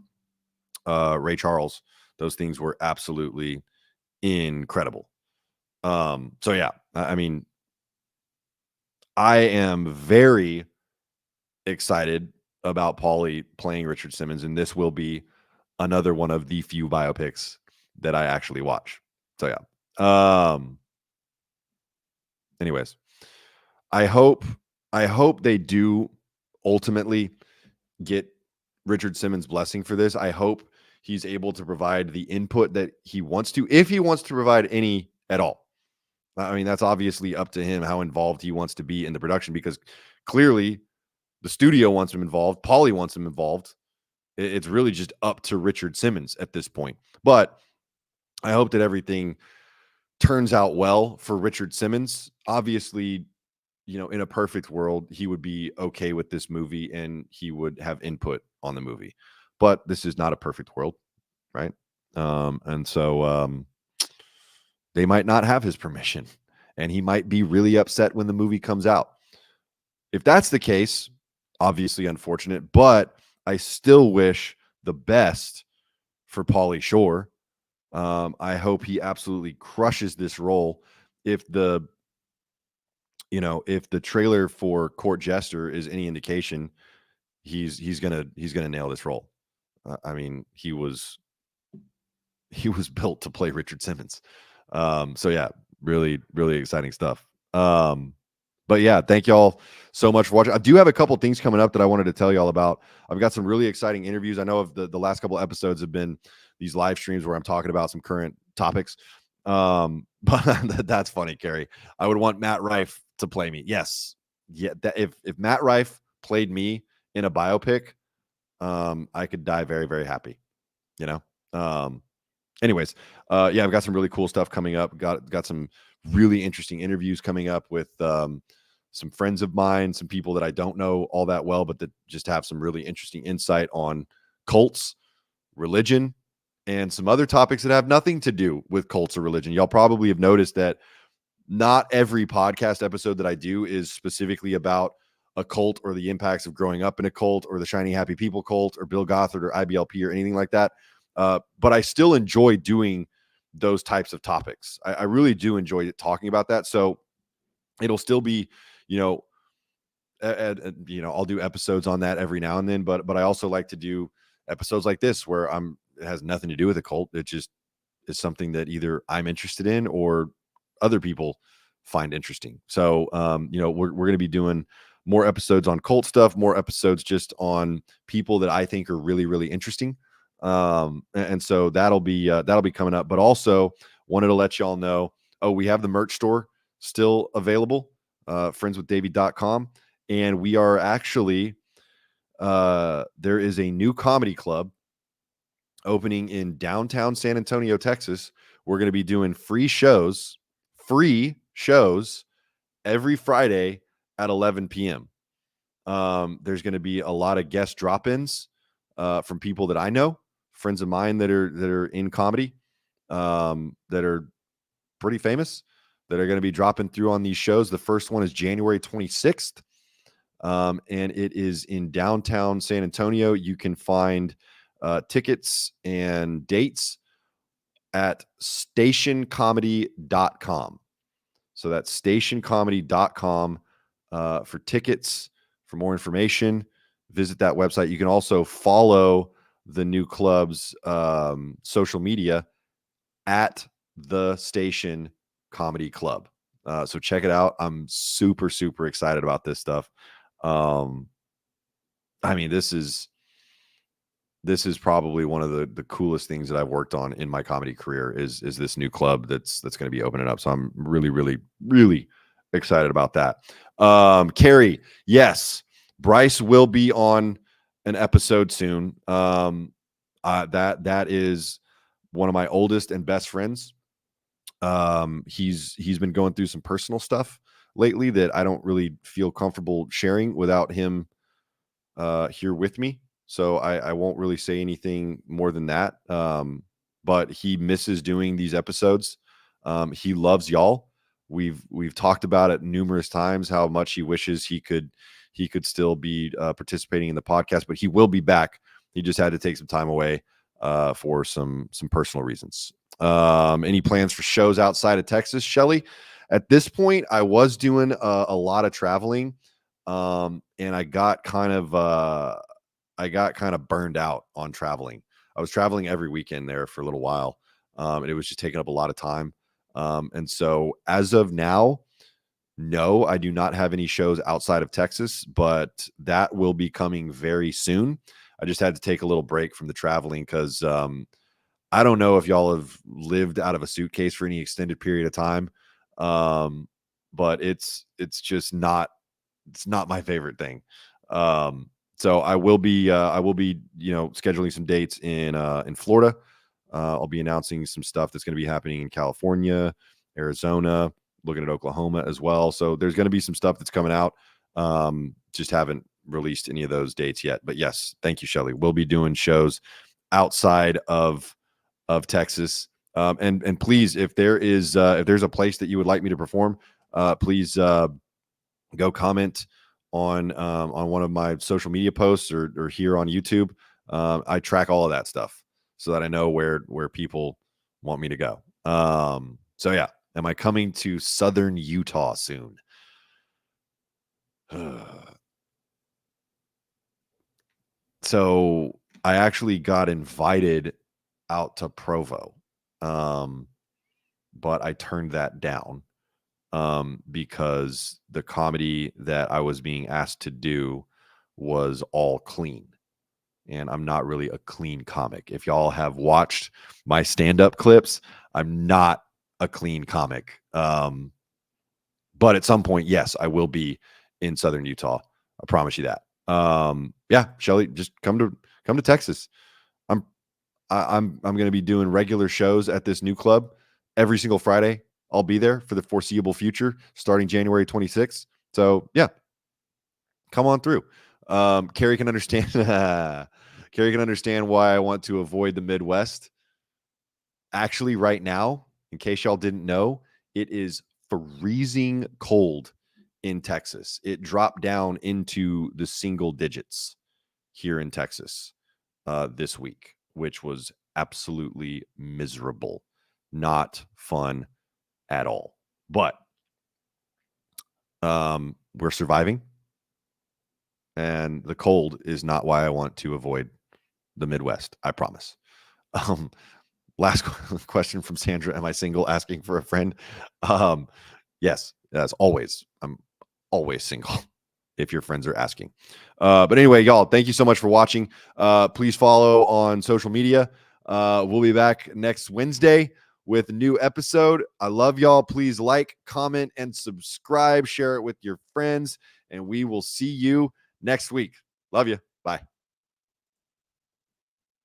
Ray Charles, those things were absolutely incredible. So yeah, I mean, I am very excited about Pauly playing Richard Simmons, and this will be another one of the few biopics that I actually watch. So yeah. Anyways, I hope they do ultimately get Richard Simmons' blessing for this. I hope he's able to provide the input that he wants to, if he wants to provide any at all. I mean, that's obviously up to him how involved he wants to be in the production, because clearly the studio wants him involved. Pauly wants him involved. It's really just up to Richard Simmons at this point. But I hope that everything turns out well for Richard Simmons. Obviously, in a perfect world, he would be okay with this movie and he would have input on the movie. But this is not a perfect world, right? And so they might not have his permission, and he might be really upset when the movie comes out. If that's the case, obviously unfortunate, but I still wish the best for Pauly Shore. I hope he absolutely crushes this role. If the trailer for Court Jester is any indication, he's gonna nail this role. I mean, he was built to play Richard Simmons. So yeah, really, really exciting stuff. But yeah, thank y'all so much for watching. I do have a couple things coming up that I wanted to tell y'all about. I've got some really exciting interviews. I know of the last couple episodes have been these live streams where I'm talking about some current topics. But that's funny, Carrie. I would want Matt Rife to play me. Yes. Yeah. If Matt Rife played me in a biopic, I could die very, very happy, you know? Anyways, yeah, I've got some really cool stuff coming up. Got some really interesting interviews coming up with some friends of mine, some people that I don't know all that well, but that just have some really interesting insight on cults, religion, and some other topics that have nothing to do with cults or religion. Y'all probably have noticed that not every podcast episode that I do is specifically about a cult or the impacts of growing up in a cult or the Shiny Happy People cult or Bill Gothard or IBLP or anything like that. But I still enjoy doing those types of topics. I really do enjoy talking about that. So it'll still be, you know, I'll do episodes on that every now and then, but I also like to do episodes like this where it has nothing to do with a cult. It just is something that either I'm interested in or other people find interesting. So, we're going to be doing more episodes on cult stuff, more episodes just on people that I think are really, really interesting. And so that'll be coming up, but also wanted to let y'all know, we have the merch store still available, friendswithdavey.com. And we are actually, there is a new comedy club opening in downtown San Antonio, Texas. We're going to be doing free shows every Friday at 11 p.m. There's going to be a lot of guest drop-ins from people that I know, friends of mine that are in comedy, that are pretty famous, that are going to be dropping through on these shows. The first one is January 26th. And it is in downtown San Antonio. You can find tickets and dates at stationcomedy.com. So that's stationcomedy.com for tickets. For more information, visit that website. You can also follow the new club's social media at the Station Comedy Club. So check it out. I'm super, super excited about this stuff. I mean, this is probably one of the coolest things that I've worked on in my comedy career is this new club that's going to be opening up. So I'm really, really, really excited about that. Carrie, yes, Bryce will be on an episode soon. That is one of my oldest and best friends. He's been going through some personal stuff lately that I don't really feel comfortable sharing without him here with me. So I won't really say anything more than that. But he misses doing these episodes. He loves y'all. We've talked about it numerous times how much he wishes he could still be participating in the podcast, but he will be back. He just had to take some time away for some personal reasons. Any plans for shows outside of Texas, Shelly? At this point, I was doing a lot of traveling, and I got kind of burned out on traveling. I was traveling every weekend there for a little while, and it was just taking up a lot of time. And so as of now, no, I do not have any shows outside of Texas, but that will be coming very soon. I just had to take a little break from the traveling because I don't know if y'all have lived out of a suitcase for any extended period of time. But it's just not, it's not my favorite thing. So I will be, scheduling some dates in Florida. I'll be announcing some stuff that's going to be happening in California, Arizona, looking at Oklahoma as well. So there's going to be some stuff that's coming out. Just haven't released any of those dates yet, but yes, thank you, Shelly. We'll be doing shows outside of Texas. And please, if there's a place that you would like me to perform, please go comment on one of my social media posts or here on YouTube. I track all of that stuff so that I know where people want me to go. So yeah, am I coming to Southern Utah soon? So I actually got invited out to Provo, but I turned that down. because the comedy that I was being asked to do was all clean. And I'm not really a clean comic. If y'all have watched my stand-up clips, I'm not a clean comic. But at some point, yes, I will be in Southern Utah. I promise you that. Yeah, Shelly, just come to Texas. I'm going to be doing regular shows at this new club every single Friday. I'll be there for the foreseeable future, starting January 26th. So yeah, come on through. Carrie can understand. Carrie can understand why I want to avoid the Midwest. Actually, right now, in case y'all didn't know, it is freezing cold in Texas. It dropped down into the single digits here in Texas this week, which was absolutely miserable. Not fun at all. But we're surviving. And the cold is not why I want to avoid the Midwest. I promise. Last question from Sandra. Am I single? Asking for a friend. Yes, as always. I'm always single if your friends are asking. But anyway, y'all, thank you so much for watching. Please follow on social media. We'll be back next Wednesday with a new episode. I love y'all. Please like, comment, and subscribe. Share it with your friends. And we will see you next week. Love you. Bye.